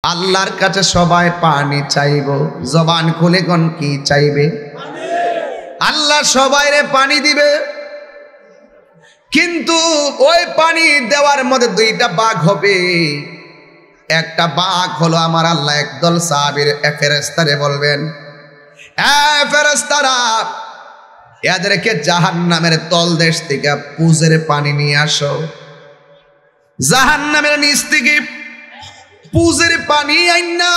আল্লাহর কাছে সবাই পানি চাইব, জবান খুলে কোন কি চাইবে? আল্লাহ সবাইরে পানি দিবে, কিন্তু ওই পানি দেওয়ার মধ্যে দুইটা ভাগ হবে। একটা ভাগ হলো আমার আল্লাহ একদল সাহাবীর ফেরেশতারে বলবেন, এ ফেরেশতারা, এদেরকে জাহান্নামের তলদেশ থেকে পুজের পানি নিয়ে আসো। জাহান্নামের নিচ থেকে পুজের পানি আইনা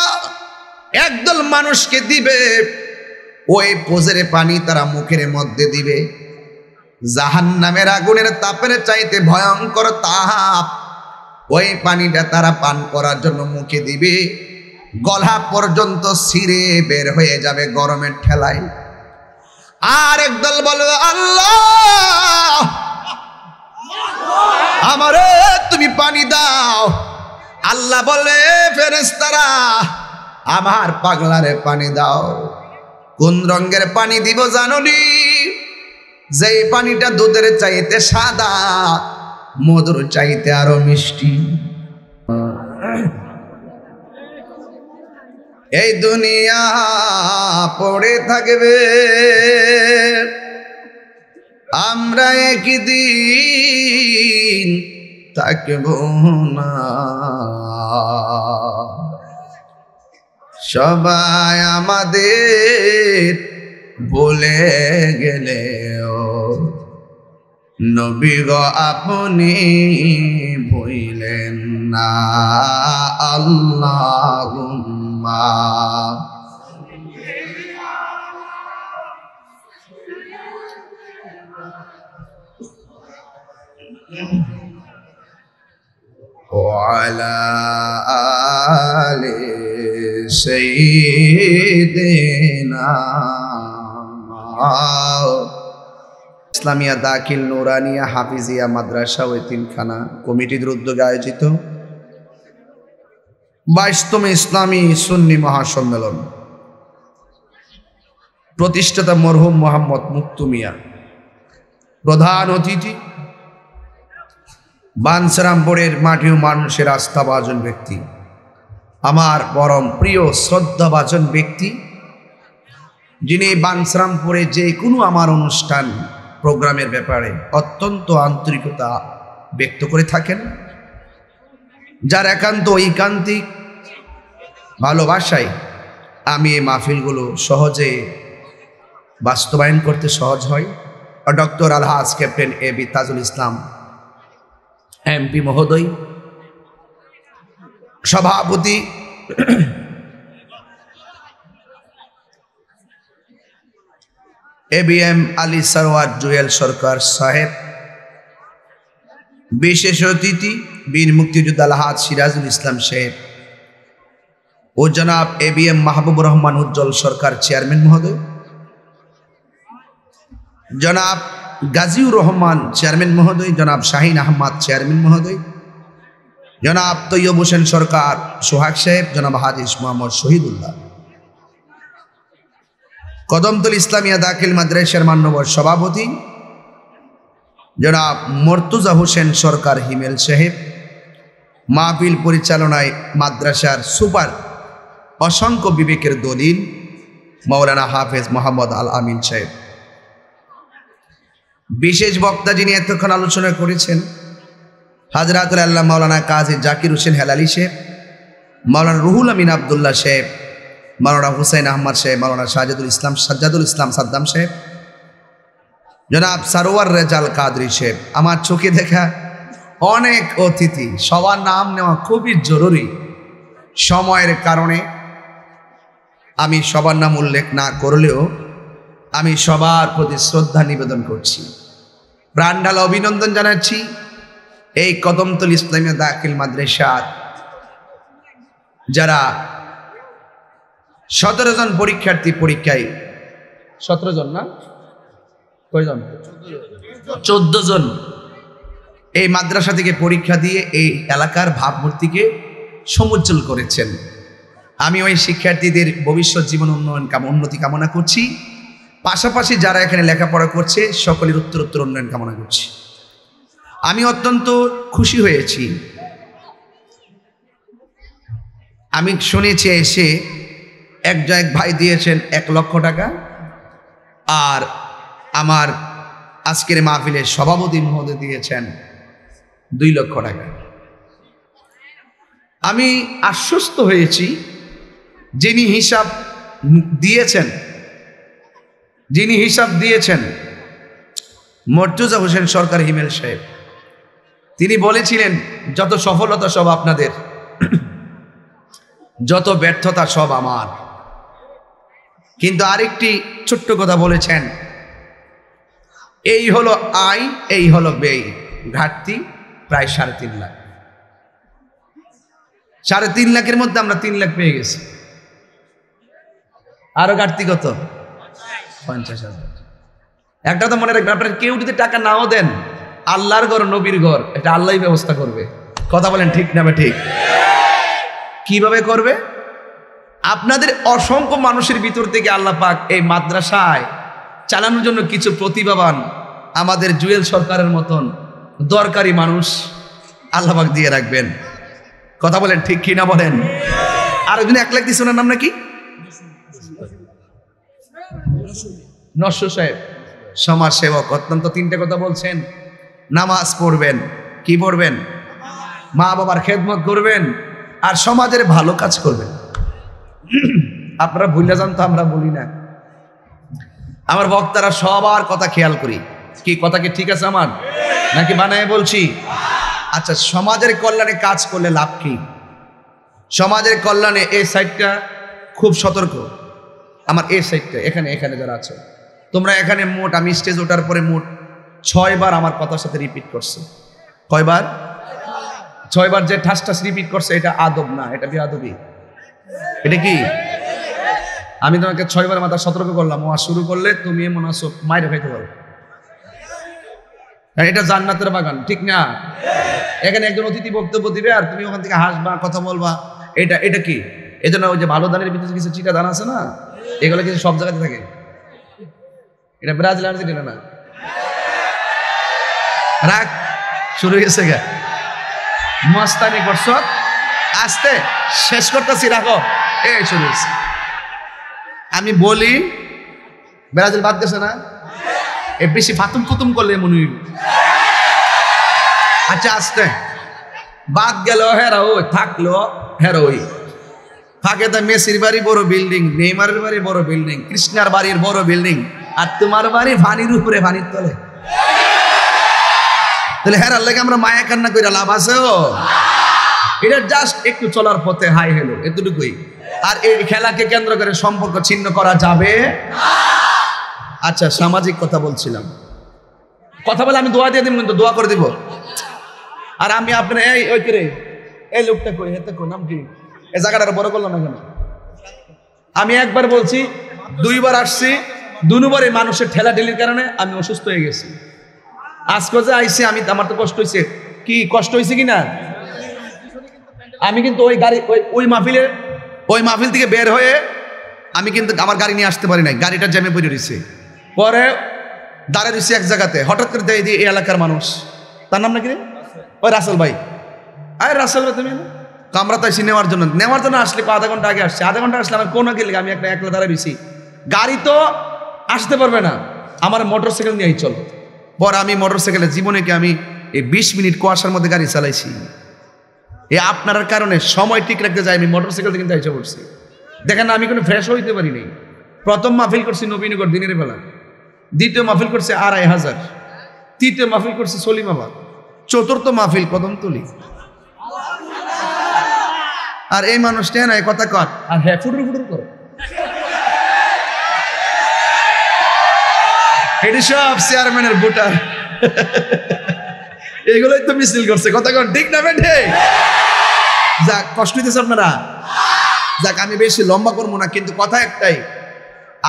একদল মানুষকে দিবে। ওই পুজের পানি তারা মুখের মধ্যে দিবে। জাহান্নামের আগুনের তাপের চাইতে ভয়ঙ্কর তাপ ওই পানিটা তারা পান করার জন্য মুখে দিবে, গলা পর্যন্ত ছিঁড়ে বের হয়ে যাবে গরমের ঠেলায়। আর একদল বলবে, আল্লাহ আমারে তুমি পানি দাও। আল্লাহ বলে, ফেরেশতারা আমার পাগলারে পানি দাও। কোন রঙের পানি দিব জানোনি? যেই পানিটা দুধের চাইতে সাদা, মধুর চাইতে আরো মিষ্টি। এই দুনিয়া পড়ে থাকবে, আমরা একদিন থাকব না। সবাই আমাদের ভুলে গেলেও নবী গো আপনি ভুলেন না। আল্লাহুম্মা ওয়ালা আলি সাইয়্যিদিনা। ইসলামিয়া দাখিল নুরানিয়া হাফিজিয়া মাদ্রাসা ও এতিমখানা কমিটির উদ্যোগে আয়োজিত 22তম ইসলামী সুন্নি মহাসম্মেলন, প্রতিষ্ঠাতা মরহুম মোহাম্মদ মুক্তু মিয়া, প্রধান অতিথি বাঞ্ছারামপুরের মাটি ও মানুষের আস্থাভাজন ব্যক্তি, আমার পরম প্রিয় শ্রদ্ধাভাজন ব্যক্তি, যিনি বাঞ্ছারামপুরে যে কোনো আমার অনুষ্ঠান প্রোগ্রামের ব্যাপারে অত্যন্ত আন্তরিকতা ব্যক্ত করে থাকেন, যার একান্ত ঐকান্তিক ভালোবাসায় আমি এই মাহফিলগুলো সহজে বাস্তবায়ন করতে সহজ হয়। Doctor Alhaj captain A B Tajul Islam MP মহোদয়, সভাপতি এবিএম আলী সরওয়ার জুয়েল সরকার সাহেব, বিশেষ অতিথি বীর মুক্তিযোদ্ধা আলহাজ সিরাজুল ইসলাম সাহেব ও জনাব এবিএম মাহবুবুর রহমান উজ্জ্বল সরকার চেয়ারম্যান মহোদয়, জনাব গাজীউর রহমান চেয়ারম্যান মহোদয়, জনাব শাহিন আহমদ চেয়ারম্যান মহোদয়, জনাব তৈয়ব হোসেন সরকার সোহাগ সাহেব, জনাব হাদিস মোহাম্মদ শহীদুল্লাহ, কদমতলী ইসলামিয়া দাখিল মাদ্রাসার মান্যবর সভাপতি জনাব মর্তুজা হোসেন সরকার হিমেল সাহেব, মাহফিল পরিচালনায় মাদ্রাসার সুপার অসংখ্য বিবেকের দলিল মাওলানা হাফেজ মোহাম্মদ আল আমিন সাহেব, বিশেষ বক্তা যিনি এতক্ষণ আলোচনা করেছেন হাজরাতুল আল্লাহ মাওলানা কাজী জাকির হোসেন হেলালি সাহেব, মাওলানা রুহুল আমিন আবদুল্লাহ সাহেব, মাওলানা হুসাইন আহমদ সাহেব, মাওলানা সাজ্জাদুল ইসলাম সাদ্দাম সাহেব, জনাব সারোয়ার রেজাল কাদরি সাহেব, আমার চোখে দেখা অনেক অতিথি, সবার নাম নেওয়া খুবই জরুরি। সময়ের কারণে আমি সবার নাম উল্লেখ না করলেও আমি সবার প্রতি শ্রদ্ধা নিবেদন করছি, প্রাণঢালা অভিনন্দন জানাচ্ছি এই কদমতলী ইসলামিয়া দাখিল মাদ্রাসার যারা 17 জন পরীক্ষার্থী পরীক্ষায়, 17 জন না কয়জন, 14 জন এই মাদ্রাসা থেকে পরীক্ষা দিয়ে এই এলাকার ভাবমূর্তিকে সমুজ্জ্বল করেছেন। আমি ওই শিক্ষার্থীদের ভবিষ্যৎ জীবন উন্নতি কামনা করছি, পাশাপাশি যারা এখানে লেখাপড়া করছে সকলের উত্তরোত্তর উন্নয়ন কামনা করছি। আমি অত্যন্ত খুশি হয়েছি আমি শুনেছি এসে এক ভাই দিয়েছেন 1 লক্ষ টাকা, আর আমার আজকের মাহফিলের সভাপতি মহোদয় দিয়েছেন 2 লক্ষ টাকা। আমি আশ্বস্ত হয়েছি যিনি হিসাব দিয়েছেন মর্তুজা হোসেন সরকার হিমেল সাহেব, তিনি বলেছিলেন যত সফলতা সব আপনাদের, যত ব্যর্থতা সব আমার। কিন্তু আরেকটি ছোট্ট কথা বলেছেন, এই হলো আয়, এই হলো ব্যয়, ঘাটতি প্রায় 3.5 লাখ। 3.5 লাখের মধ্যে আমরা 3 লাখ পেয়ে গেছি, আরো ঘাটতি কত? 50,000। একটা তো মনে রাখবেন, আপনার কেউ যদি টাকা নাও দেন, আল্লাহর ঘর, নবীর ঘর, এটা আল্লাহই ব্যবস্থা করবে। কথা বলেন ঠিক না ঠিক? কিভাবে করবে? আপনাদের অসংখ্য মানুষের ভিতর থেকে আল্লাহ পাক এই মাদ্রাসায় চালানোর জন্য কিছু প্রতিভাবান, আমাদের জুয়েল সরকারের মতন দরকারি মানুষ আল্লাহ পাক দিয়ে রাখবেন। কথা বলেন ঠিক কি না বলেন? আর একজন 1 লাখ দিচ্ছে, ওনার নাম নাকি নস্য সাহেব, সমাজ সেবক, অত্যন্ত 3টে কথা বলছেন। নামাজ পড়বেন, কি পড়বেন? মা বাবার খেদমত করবেন, আর সমাজের ভালো কাজ করবেন। আপনারা ভুলে যান তো, আমরা বলি না। আমার বক্তারা সবার কথা খেয়াল করি। কি কথা কি ঠিক আছে আমার, নাকি বানায় বলছি? আচ্ছা, সমাজের কল্যাণে কাজ করলে লাভ কি? সমাজের কল্যাণে এই সাইডটা খুব সতর্ক। আমার এই সাইডটা, এখানে যারা আছে, তোমরা এখানে মোট, আমি স্টেজ ওঠার পরে মোট 6 বার আমার কথার সাথে রিপিট করছে। কয়বার? 6 বার। যে ঠাস রিপিট করছে, এটা আদব না, এটা বেয়াদবি। এটা কি? আমি তোমাকে 6 বার মাথা সতর্ক করলাম, ওয়াজ শুরু করলে তুমি এমন আছো মাইরে খাইতে পারো। এটা জান্নাতের বাগান, ঠিক না? এখানে একজন অতিথি বক্তব্য দিবে, আর তুমি ওখান থেকে হাসবা, কথা বলবা। এটা কি? এই জন্য ওই যে ভালো দানের ভিতরে কিছু চিটা দান আছে না, এগুলো কিছু সব জায়গাতে থাকে। এটা ব্রাজিল আর্জেন্টিনা না। রাগ শুরু হয়েছে গা, মস্তানি করছ, আস্তে শেষ করতেছি, রাখো। এই শুরু হয়েছে। আমি বলি ব্রাজিল বাদ গেছে না, এ বেশি ফাতুম ফুতুম করলে মনে হইব। আচ্ছা, আস্তে বাদ গেল, হেরা ওই থাকলো, হেরা ওই ফাঁকে তো মেসির বাড়ি বড় বিল্ডিং, নেইমারের বাড়ি বড় বিল্ডিং, কৃষ্ণার বাড়ির বড় বিল্ডিং, আর তোমার বাড়ি পানির উপরে, পানির তলে। তাহলে হেরার লেগে আমরা মায়া কান্না করে লাভ আছে? এটা জাস্ট একটু চলার পথে হাই হেলো, এতটুকুই। আর এই খেলাকে কেন্দ্র করে সম্পর্ক ছিন্ন করা যাবে। আচ্ছা, সামাজিক কথা বলছিলাম, কথা বলে আমি দোয়া দিয়ে দিব, কিন্তু দোয়া করে দিব। আর আমি আপনার ওই করে এই লোকটা কই, হেতে কই, নাম কি? এই জায়গাটা বড় করলাম না কেন? আমি একবার বলছি, 2 বার আসছি, 2 বারে মানুষের ঠেলাঠেলির কারণে আমি অসুস্থ হয়ে গেছি। আজকে যে আইসি, আমার তো কষ্ট হয়েছে। কি কষ্ট হয়েছে কিনা? আমি কিন্তু ওই গাড়ি, ওই মাহফিল থেকে বের হয়ে আমি কিন্তু আমার গাড়ি নিয়ে আসতে পারি নাই, গাড়িটা জ্যামে পড়ে রয়েছে। পরে দাঁড়িয়ে রয়েছে এক জায়গাতে, হঠাৎ করে দেয় এই এলাকার মানুষ, তার নাম নাকি ওই রাসেল ভাই। আরে রাসেল ভাই, তুমি আমরা তো আইসি নেওয়ার জন্য আসলে আধা ঘন্টা আগে আসছে। আধা ঘন্টা আসলে আমার কোনো গেলে, আমি একলা দাঁড়ায় রয়েছি, গাড়ি তো আসতে পারবে না, আমার মোটরসাইকেল নিয়েই চল। পর আমি মোটরসাইকেলে জীবনে কি আমি এই 20 মিনিট কুয়াশার মধ্যে গাড়ি চালাইছি। এই আপনার কারণে সময় ঠিক রাখতে যাই, আমি মোটরসাইকেল থেকে এসে পড়ছি। দেখেন না, আমি কোনো ফ্রেশ হইতে পারিনি। প্রথম মাহফিল করছি নবীনগর দিনের বেলা, দ্বিতীয় মাহফিল করছে 2500, তৃতীয় মাহফিল করছে সলিমাবাদ, চতুর্থ মাহফিল কদমতলী। আর এই মানুষটা না কথা কর, আর হ্যাঁ ফুটুর ফুটুর করে। এটি সব চেয়ারম্যানের ভোটার, এগুলোই তো মিছিল করছে। কথা কর ঠিক না বেঠে? যাক, কষ্ট হইতেছে আপনারা। যাক, আমি বেশি লম্বা করবো না, কিন্তু কথা একটাই,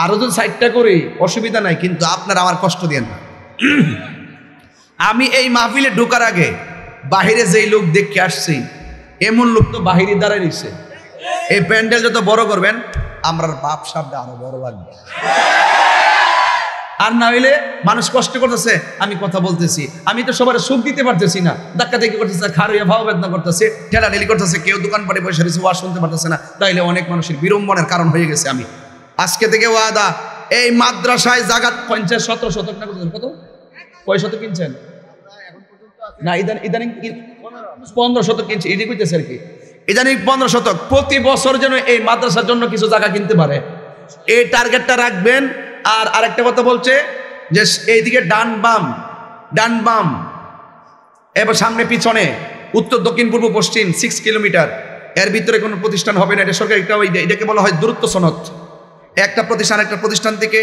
আরো যদি 60টা করি অসুবিধা নাই, কিন্তু আপনারা আমার কষ্ট দিয়েন না। আমি এই মাহফিলে ঢোকার আগে বাহিরে যেই লোক দেখে আসছি, এমন লোক তো বাহিরে দাঁড়ায় রয়েছে। এই প্যান্ডেল যত বড় করবেন, আমরা বাপ সাপটা আরো বড় লাগবে। আর না হইলে মানুষ কষ্ট করতেছে, আমি কথা বলতেছি, আমি তো সবার সুখ দিতে পারতেছি না, ধাক্কা দেখি করতেছে, খারুয়া ভাও বেদনা করতেছে, ঠেলাঠেলি করতেছে, কেউ দোকান পাটে পয়সা রয়েছে, ওয়াজ শুনতে পারতেছে না, তাইলে অনেক মানুষের বিড়ম্বনের কারণ হয়ে গেছে। আমি আজকে থেকে ওয়াদা, এই মাদ্রাসায় জাগাত 50-17 শতক না কত, কয় শতক কিনছেন না? ইদানিং 15 শতক কিনছে, এটি কইতেছে আর কি, ইদানিং 15 শতক। প্রতি বছর যেন এই মাদ্রাসার জন্য কিছু জায়গা কিনতে পারে, এই টার্গেটটা রাখবেন। আর আরেকটা কথা বলছে যে এইদিকে ডান বাম এবার সামনে পিছনে উত্তর দক্ষিণ পূর্ব পশ্চিম 6 কিলোমিটার এর ভিতরে কোনো প্রতিষ্ঠান হবে না। এটা সরকার এটাকে বলা হয় দূরত্ব সনদ। একটা প্রতিষ্ঠান থেকে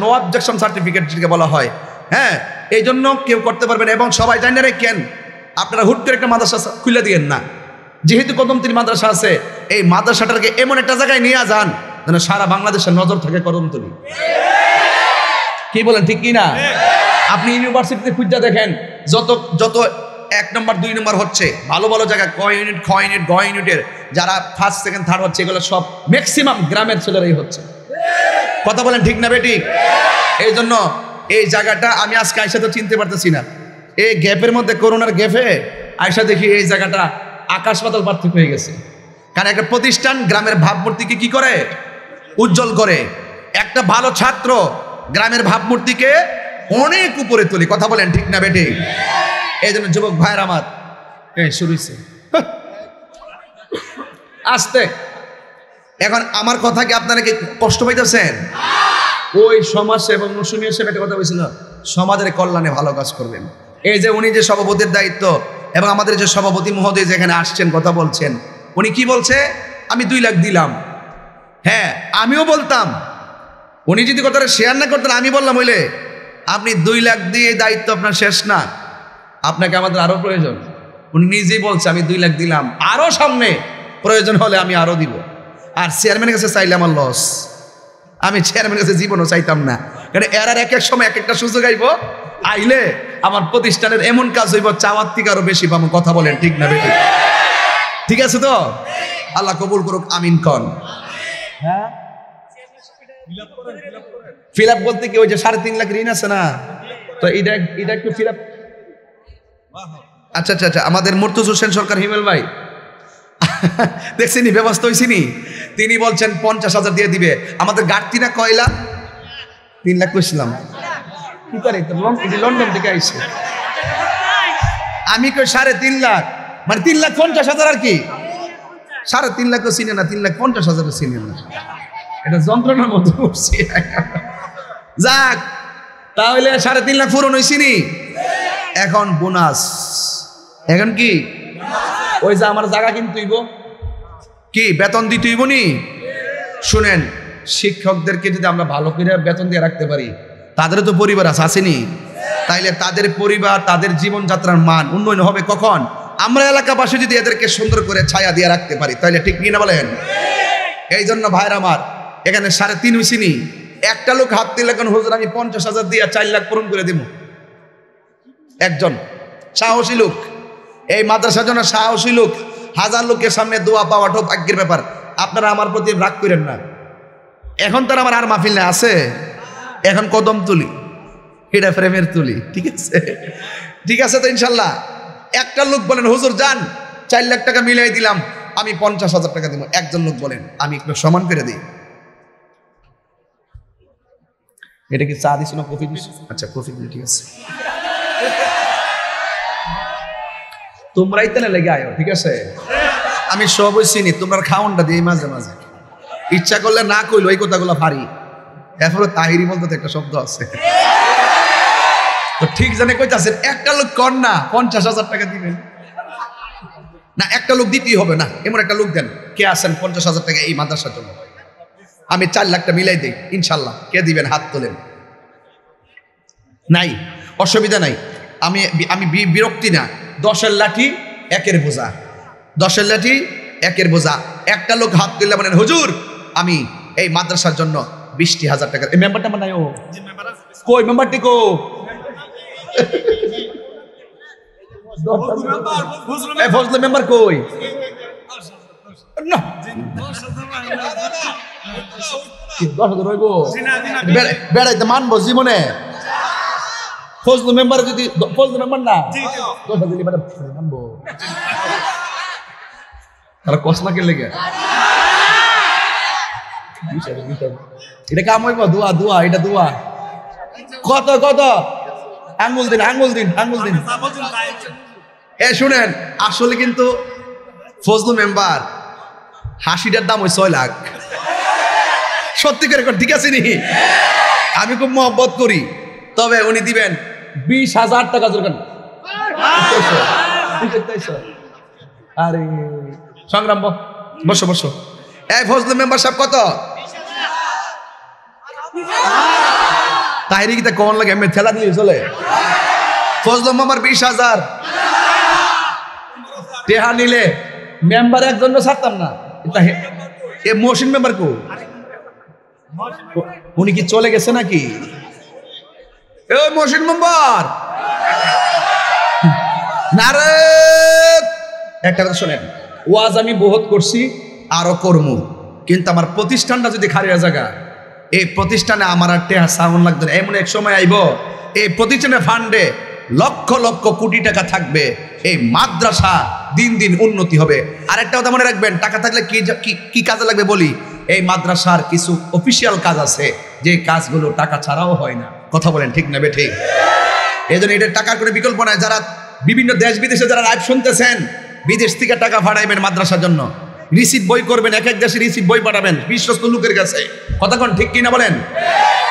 নো অবজেকশন সার্টিফিকেট যেটাকে বলা হয়। হ্যাঁ, এই জন্য কেউ করতে পারবে না। এবং সবাই জানেন কেন আপনারা হুট করে একটা মাদ্রাসা খুলে দিয়েন না। যেহেতু কদমতলী মাদ্রাসা আছে, এই মাদ্রাসাটাকে এমন একটা জায়গায় নিয়ে যান যেন সারা বাংলাদেশের নজর থাকে কদমতলী। কি বলেন, ঠিক কি না? আপনি ইউনিভার্সিটিতে খুঁজে দেখেন, যত 1 নম্বর 2 নম্বর হচ্ছে, ভালো ভালো জায়গা ক ইউনিট, খ ইউনিট, গ ইউনিটের যারা 1st, 2nd, 3rd হচ্ছে, এগুলো সব ম্যাক্সিমাম গ্রামের ছেলেরাই হচ্ছে। কথা বলেন ঠিক না বেটি? এই জন্য এই জায়গাটা আমি আজকে আয়সা তো চিনতে পারতেছি না। এই গ্যাপের মধ্যে, করোনার গ্যাপে আয়সা দেখি এই জায়গাটা আকাশ পাতাল পার্থক্য হয়ে গেছে। কারণ একটা প্রতিষ্ঠান গ্রামের ভাবমূর্তিকে কি করে? উজ্জ্বল করে। একটা ভালো ছাত্র গ্রামের ভাবমূর্তিকে অনেক উপরে তোলে। কথা বলেন ঠিক না বেটি? এই জন্য যুবক ভাইয়ের আমার শুরু হয়েছে আসতে। এখন আমার কথা কি আপনারা কি কষ্ট পাইতেছেন? ওই সমাজ এবং মৌসুমী সাহেব একটা কথা বলছিল, সমাজের কল্যাণে ভালো কাজ করবেন। এই যে উনি যে সভাপতির দায়িত্ব এবং আমাদের যে সভাপতি মহোদয় যেখানে আসছেন কথা বলছেন, উনি কি বলছে? আমি 2 লাখ দিলাম। হ্যাঁ, আমিও বলতাম। উনি যদি কথাটা শেয়ার না করতেন, আমি বললাম হইলে আপনি 2 লাখ দিয়ে দায়িত্ব আপনার শেষ না, আপনাকে আমাদের আরো প্রয়োজন। উনি নিজেই বলছে আমি 2 লাখ দিলাম, আরো সামনে প্রয়োজন হলে আমি আরো দিব। আর চেয়ারম্যানের কাছে চাইলে আমার লস, আমি চেয়ারম্যানের কাছে জীবনও চাইতাম না। কারণ এর এক এক সময় এক একটা সুযোগ আইব, আইলে আমার প্রতিষ্ঠানের এমন কাজ হইব চাওয়ার থেকে আরো বেশি পাবো। কথা বলেন ঠিক না বেশি? ঠিক আছে তো? আল্লাহ কবুল করুক, আমিন কন। হ্যাঁ, ফিল আপ বলতে কি ওই যে 3.5 লাখ ঋণ আছে না, তো এটা একটু ফিল আপ। আচ্ছা, আমাদের মুর্তজ হোসেন সরকার হিমেল ভাই দেখছিনি, ব্যবস্থা হয়েছিনি, তিনি বলছেন 50,000 দিয়ে দিবে। আমাদের গাড়তি না কয়লা 3 লাখ কইছিলাম, কি করে লন্ডন থেকে আইছে। আমি কই 3.5 লাখ, মানে 3,50,000 আর কি, 3.5 লাখ চিনে না, 3,50,000 চিনে না। এটা যন্ত্রণার মতো করছি। যাক, তাহলে 3.5 লাখ পূরণ হয়েছিনি। এখন বোনাস, এখন কি ওই যে আমার জায়গা কিনতে হইব, কি বেতন দিতে হইব নি? শুনেন, শিক্ষকদেরকে যদি আমরা ভালো করে বেতন দিয়ে রাখতে পারি, তাদেরও তো পরিবার আছে, আসেনি? তাইলে তাদের পরিবার, তাদের জীবনযাত্রার মান উন্নয়ন হবে কখন? আমরা এলাকাবাসী যদি এদেরকে সুন্দর করে ছায়া দিয়ে রাখতে পারি, তাইলে ঠিক কি না বলেন? এই জন্য ভাইরা আমার, এখানে 3.5 হয়েছিনি। একটা লোক হাত দিলে এখন হুজুর আমি 50,000 দিয়ে 4 লাখ পূরণ করে দিব। একজন সাহসী লোক, এই মাদ্রাসার জন্য সাহসী লোক, 1000 লোকের সামনে দোয়া পাওয়াটাও ভাগ্যের ব্যাপার। আপনারা আমার প্রতি রাগ করেন না। এখন তার আমার আর মাহফিল না আছে, এখন কদম তুলি, এটা প্রেমের তুলি। ঠিক আছে, ঠিক আছে তো ইনশাল্লাহ। একটা লোক বলেন হুজুর যান 4 লাখ টাকা মিলাই দিলাম, আমি 50,000 টাকা দিব। একজন লোক বলেন আমি একটু সমান করে দিই। এটা কি চা দিস না কফি দিস? আচ্ছা কফি দিই, ঠিক আছে। তোমরাই তো লেগে আয়ো, ঠিক আছে? আমি সব চিনি, তোমরা খাওয়ানটা দিই মাঝে মাঝে, ইচ্ছা করলে না কইলো এই কথাগুলো পারি। এরপরে তাহিরি বলতে একটা শব্দ আছে, তো ঠিক জানে কইতাছেন একটা লোক কর না 50,000 টাকা দিবেন না, একটা লোক দিতেই হবে না, এমন একটা লোক দেন। কে আছেন 50,000 টাকা এই মাদ্রাসার জন্য? আমি 4 লাখটা মিলাই দিই ইনশাল্লাহ। কে দিবেন? হাত তোলেন। নাই, অসুবিধা নাই। আমি বিরক্তি না। 10-এর লাঠি 1-এর বোঝা, 10-এর লাঠি 1-এর বোঝা। একটা লোক হাত তুললে বলেন হুজুর আমি এই মাদ্রাসার জন্য 20,000 টাকা। এই মেম্বারটা আমার নাই, ও কই মেম্বারটি কো? ফজল মেম্বার কই? না 10,000 হইব বেড়াইতে মানবো জীবনে ফজলু মেম্বার যদি ফজলু মেম্বার না 10,000 দিলে মানবো তারা কষ্ট না কে লেগে এটা কাম হইব দোয়া দোয়া এটা দোয়া কত কত আঙ্গুল দিন আঙ্গুল দিন আঙ্গুল দিন এ শুনেন আসলে কিন্তু ফজলু মেম্বার হাসিটার দাম ওই 6 লাখ সত্যিকার ঠিক আছে নি আমি খুব মহব্বত করি তবে উনি দিবেন 20,000 টাকা জোরকান আরে সংগ্রাম বসো বসো এই ফজলু মেম্বার সাহেব কত তাইরি কি তা কোন লাগে এমনি ঠেলা দিয়ে চলে ফজলু মেম্বার 20,000 টেহা নিলে মেম্বার একজন ছাড়তাম না এ মহসিন মেম্বার কো উনি কি চলে গেছে নাকি এই মহসিন মেম্বার নারে একটা কথা শোনেন ওয়াজ আমি বহুত করছি আরো করব কিন্তু আমার প্রতিষ্ঠানটা যদি খারিয়া জায়গা এই প্রতিষ্ঠানে আমার আর টেহা সাউন্ড লাগবে না এমন এক সময় আইব এই প্রতিষ্ঠানের ফান্ডে লক্ষ লক্ষ কোটি টাকা থাকবে এই মাদ্রাসা দিন দিন উন্নতি হবে আর একটা কথা মনে রাখবেন টাকা থাকলে কি কাজে লাগবে বলি এই মাদ্রাসার কিছু অফিসিয়াল কাজ আছে যে কাজগুলো টাকা ছাড়াও হয় না কথা বলেন ঠিক না বে ঠিক এইজন্য এটা টাকার কোনো বিকল্প নাই যারা বিভিন্ন দেশ বিদেশে যারা লাইভ শুনতেছেন বিদেশ থেকে টাকা ভাড়াইবেন মাদ্রাসার জন্য রিসিভ বই করবেন এক এক দেশে রিসিভ বই পাঠাবেন বিশ্বস্ত লোকের কাছে কথা কোন ঠিক কিনা বলেন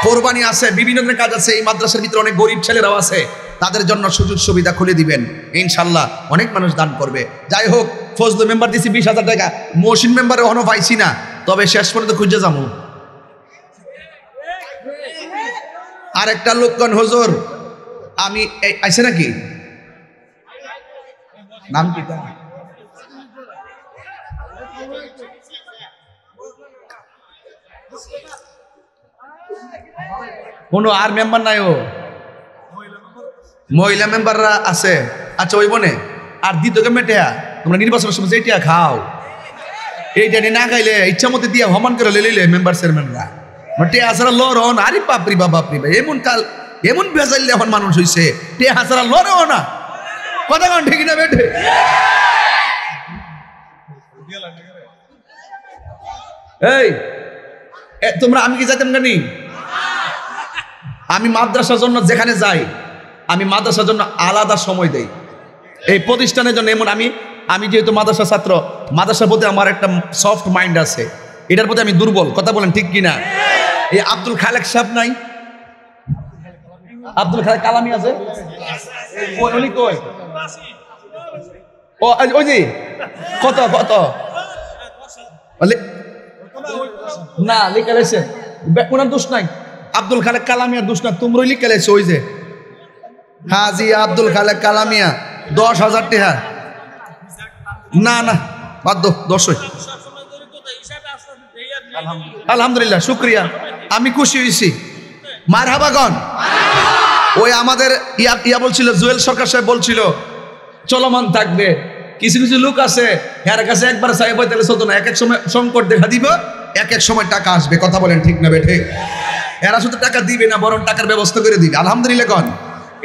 কোরবানি আছে বিভিন্ন ধরনের কাজ আছে এই মাদ্রাসার ভিতরে অনেক গরিব ছেলেরাও আছে তাদের জন্য সুযোগ সুবিধা খুলে দিবেন ইনশাল্লাহ অনেক মানুষ দান করবে যাই হোক ফজলু মেম্বার দিছি 20,000 টাকা মহসিন মেম্বারে এখনো পাইছি না তবে শেষ পর্যন্ত খুঁজে যাবো আর একটা লোকগণ হুজুর আমি আইছে নাকি নাম কি তার কোনো আর মেম্বার নাই ও মহিলা মেম্বাররা আছে আচ্ছা ওই বনে আর দ্বিতীয় মেটেয়া তোমরা নির্বাচনের সময় যেটা খাও এইটা না খাইলে ইচ্ছা মতো দিয়া হমান করে লেলে মেম্বার চেয়ারম্যানরা টে হাসারা লড়ন আরে বাপরি বা বাপরি ভাই এমন কাল এমন বেজাইলে এখন মানুষ হইছে টে হাসারা লড়ও না কথা কোন ঠিক না বেটে এই তোমরা আমি কি যাইতাম জানি আমি মাদ্রাসার জন্য যেখানে যাই আমি মাদ্রাসার জন্য আলাদা সময় দেই এই প্রতিষ্ঠানের জন্য এমন আমি যেহেতু মাদ্রাসা ছাত্র মাদ্রাসার প্রতি আমার একটা সফট মাইন্ড আছে এটার প্রতি আমি দুর্বল কথা বলেন ঠিক কিনা এই আব্দুল খালেক সাহেব নাই আব্দুল খালেক কালামি আছে উনি কই ও ওই যে কত কত না লিখে লেছে ওনার দোষ নাই আব্দুল খালেক কালামিয়ার দোষ না তোমরাই লিখে লেছে ওই যে হাজি আব্দুল খালেক কালামিয়া 10,000 টাকা না না বাদ দোষই আলহামদুলিল্লাহ শুক্রিয়া আমি খুশি হয়েছি মারহাবাগন ওই আমাদের ইয়া বলছিল জুয়েল সরকার সাহেব বলছিল চলমান থাকবে কিছু কিছু লোক আছে এর কাছে একবার সাহেব তাহলে চলতো না এক এক সময় সংকট দেখা দিব এক এক সময় টাকা আসবে কথা বলেন ঠিক না বেঠে এরা শুধু টাকা দিবে না বরং টাকার ব্যবস্থা করে দিবে আলহামদুলিল্লাহ কন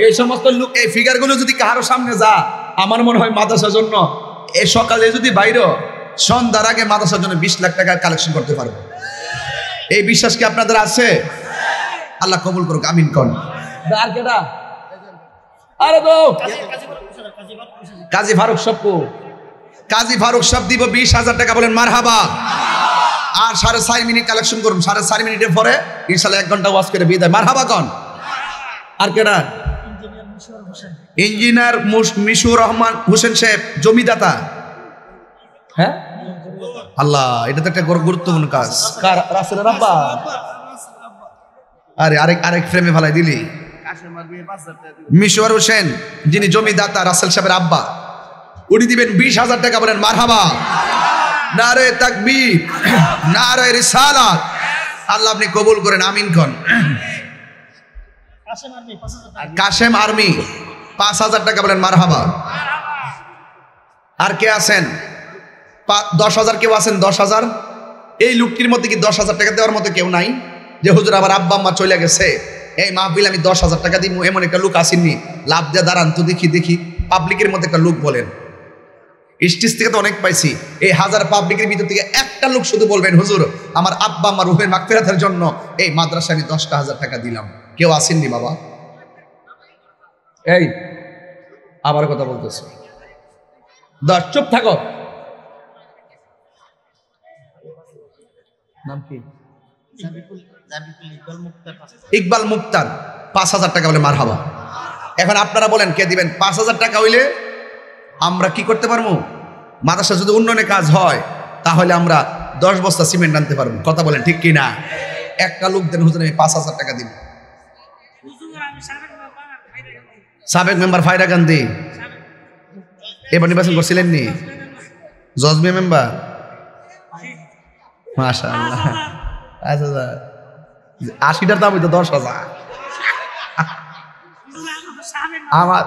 এই সমস্ত লোক এই ফিগারগুলো যদি কারো সামনে যা আমার মনে হয় মাদ্রাসার জন্য এই সকালে যদি বাইরে সন্ধ্যার আগে মাদ্রাসার জন্য 20 লাখ টাকা কালেকশন করতে পারবো এই বিশ্বাস কি আপনাদের আছে আল্লাহ কবুল করুক আমিন কোন আর কেডা আরে গো কাজী ফারুক সাহেব দিব 20,000 টাকা বলেন মারহাবা আর 4.5 মিনিট কালেকশন করুন 4.5 মিনিটের পরে ইনশাআল্লাহ 1 ঘন্টা ওয়াজ করে বিদায় মারহাবা কোন আর কেডা ইঞ্জিনিয়ার মিশুর রহমান হোসেন সাহেব জমিদাতা হ্যাঁ আল্লাহ এটা তো একটা গুরুত্বপূর্ণ কাজ কার রাসেলের আব্বা আরে আরেক ফ্রেমে ফেলাই দিলি মিশুর হোসেন যিনি জমিদাতা রাসেল সাহেবের আব্বা উনি দিবেন 20,000 টাকা বলেন মারহাবা নারে তাকবীর নারে রিসালাত আল্লাহ আপনি কবুল করেন আমিন কোন কাশেম আর্মি 5,000 টাকা বলেন মারহাবা আর কে আছেন 10,000 কেউ আছেন? 10,000। এই লোকটির মধ্যে কি 10,000 টাকা দেওয়ার মতো কেউ নাই? যে হুজুর আমার আব্বা আম্মা চলে গেছে, এই মাহফিল আমি 10,000 টাকা দিব, এমন একটা লোক আসেননি? লাভ দিয়ে দাঁড়ান তো দেখি পাবলিকের মধ্যে একটা লোক বলেন। স্টেজ থেকে তো অনেক পাইছি, এই হাজার পাবলিকের ভিতর থেকে একটা লোক শুধু বলবেন হুজুর আমার আব্বা আমার রুহের মাগফিরাতের জন্য এই মাদ্রাসায় আমি 10,000 টাকা দিলাম। কেউ আসেননি বাবা? এই আবার কথা বলতেছে, চুপ থাকো। নাম কি? ইকবাল মুক্তার 5,000 টাকা বলে মারহাবা। এখন আপনারা বলেন কে দিবেন? 5,000 টাকা হইলে আমরা কি করতে পারবো? মাদ্রাসা যদি উন্নয়নের কাজ হয় তাহলে আমরা 10 বস্তা সিমেন্ট আনতে পারবো। কথা বলেন ঠিক কি না? একটা লোক দেন হুজুর আমি 5,000 টাকা দিব। সাবেক মেম্বার ফায়রা গান্ধী এবার নির্বাচন করছিলেন নি? জজমি মেম্বার, মাশাআল্লাহ। আচ্ছা 80টার দাম হইতো 10,000। আমার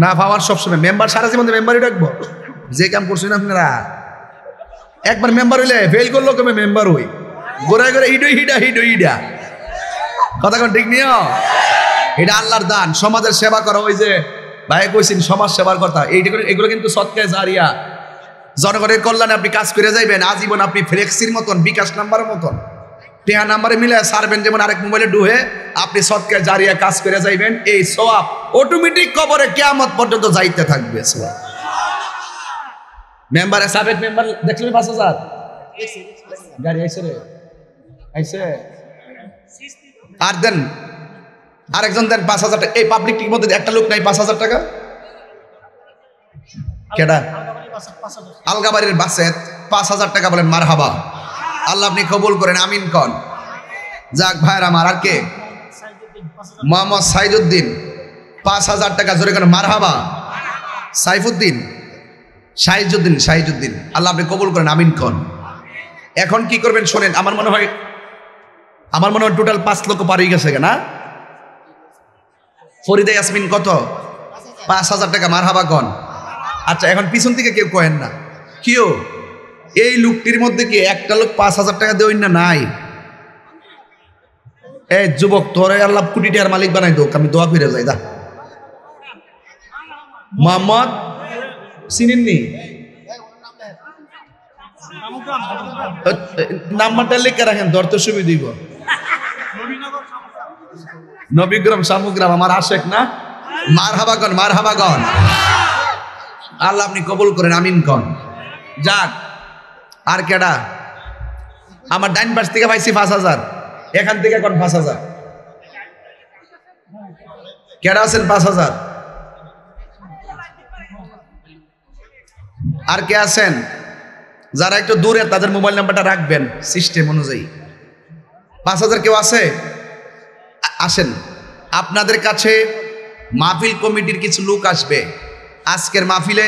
না পাওয়ার সবসময় মেম্বার সারা জীবন মেম্বারই রাখবো। যে কাম করছেন আপনারা, একবার মেম্বার হইলে ফেল করলো কমে মেম্বার হই গোড়ায় গোড়ায় হিডা কথা কোন ঠিক নিও। এটা আল্লাহর দান, সমাজের সেবা করা। ওই যে ভাই কইছেন সমাজ সেবার কথা, এগুলো কিন্তু সৎকায় জারিয়া। জনগণের কল্যাণে আপনি কাজ করে যাইবেন আজীবন। আপনি ফ্লেক্সির মতন, বিকাশ নাম্বারের মতন টেহা নাম্বারে মিলে সারবেন, যেমন আরেক মোবাইলে ডুহে আপনি সৎকায় জারিয়া কাজ করে যাইবেন। এই সওয়াব অটোমেটিক কবরে কিয়ামত পর্যন্ত যাইতে থাকবে। মেম্বার সাবেক মেম্বার দেখলেন 5,000 গাড়ি আইছে রে, আইছে। আর দেন আরেকজন দেন 5,000 টাকা। এই পাবলিকের মধ্যে একটা লোক নাই 5,000 টাকা? কেডা? আলগাবাড়ির বাসেত 5,000 টাকা বলেন মারহাবা। আল্লাহ আপনি কবুল করেন, আমিন কন। যাক ভাইরা আমার, আর কে? মোহাম্মদ সাইদুদ্দিন 5,000 টাকা, জোরে কেন মারহাবা। সাইফুদ্দিন, শাহিজুদ্দিন, আল্লাহ আপনি কবুল করেন, আমিন কন। এখন কি করবেন শোনেন, আমার মনে হয় টোটাল 5 লক্ষ পার হয়ে গেছে না? ফরিদা ইয়াসমিন কত? 5,000 টাকা, মারহাবা কন। আচ্ছা এখন পিছন থেকে কেউ কয়েন না, কেউ এই লোকটির মধ্যে কি একটা লোক 5,000 টাকা দেওয়াই না? নাই। এই যুবক তোরে আল্লাহ কোটি টাকার মালিক বানাই দোক, আমি দোয়া করে যাই। দা মোহাম্মদ চিনেননি? নাম্বারটা লিখে রাখেন, ধরতে সুবিধা দিব। নবীগ্রাম শামুগ্রাম আমার আশেক না? মারহাবা কন, মারহাবা কন। আল্লাহ আপনি কবুল করেন, আমিন কন। যাক আর কেডা? আমার ডাইন পাশ থেকে পাইছি 5,000, এখান থেকে কোন 5,000? কেডা আছেন 5,000? আর কে আছেন? যারা একটু দূরে তাদের মোবাইল নাম্বারটা রাখবেন সিস্টেম অনুযায়ী। 5,000 কেউ আছে? আসেন, আপনাদের কাছে মাহফিল কমিটির কিছু লোক আসবে আজকের মাহফিলে।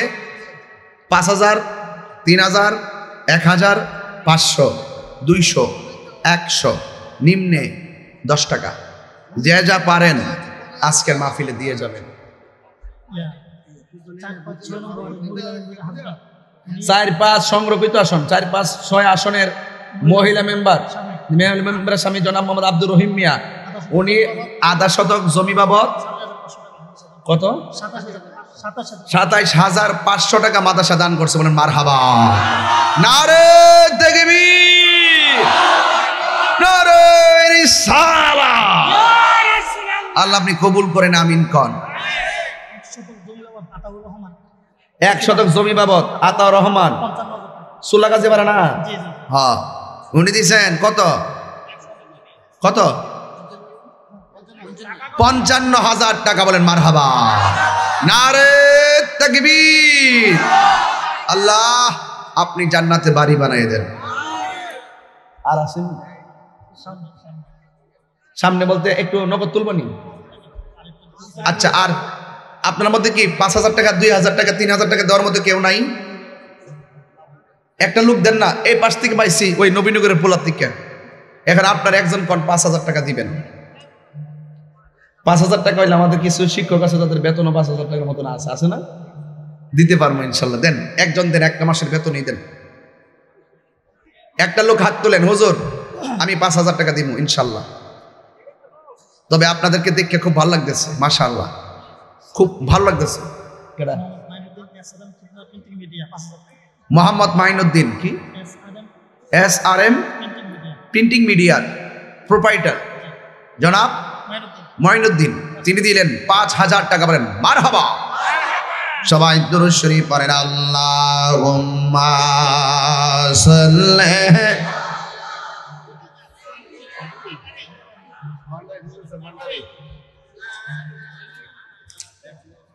5,000, 3,000, 1,000, 500, 200, 100, নিম্নে 10 টাকা, যে যা পারেন আজকের মাহফিলে দিয়ে যাবেন। 4-5 সংরক্ষিত আসন, 4-5-6 আসনের মহিলা মেম্বার স্বামী জনাব মোহাম্মদ আব্দুর রহিম মিয়া, উনি 1/2 শতক জমি বাবদ কত 27,500 টাকা মাদ্রাসা দান করছে। বলেন মারহাবা। নারে তাকবীর, নারে রিসালাত। আল্লাহ আপনি কবুল করেন, আমিন কন। 1 শতক জমি বাবদ আতাউর রহমান সুলাগাজী বাড়া না? হ্যাঁ, উনি দিছেন কত? 55,000 টাকা। বলেন মারহাবা। নারে তাকবীর। আল্লাহ আপনি জান্নাতে বাড়ি বানিয়ে দেন। আর আসেন সামনে বলতে একটু নগদ তুলবনি? আচ্ছা, আর আপনার মধ্যে কি 5,000 টাকা, 2,000 টাকা, 3,000 টাকা দেওয়ার মধ্যে কেউ নাই? একটা লোক দেন না। এই পাশ থেকে পাইছি ওই নবীনগরের পোলার থেকে। এখন আপনার একজন কোন 5,000 টাকা দিবেন। 5,000 টাকা হইলে আমাদের কিছু শিক্ষক আছে তাদের বেতনও 5,000 টাকার মতন আছে না? দিতে পারবো ইনশাল্লাহ। দেন, একজন দেন, একটা মাসের বেতনই দেন। একটা লোক হাত তোলেন, হুজুর আমি 5,000 টাকা দিব ইনশাল্লাহ। তবে আপনাদেরকে দেখে খুব ভালো লাগতেছে, মাশাআল্লাহ, খুব ভালো লাগতেছে। মোহাম্মদ মাইনুদ্দিন, কি SRM প্রিন্টিং মিডিয়ার প্রোপাইটার জনাব মাইনুদ্দিন, তিনি দিলেন 5,000 টাকা। বলেন মারহাবা। সবাই দুরূদ শরীফ পড়েন। আল্লাহুম্মা সাল্লি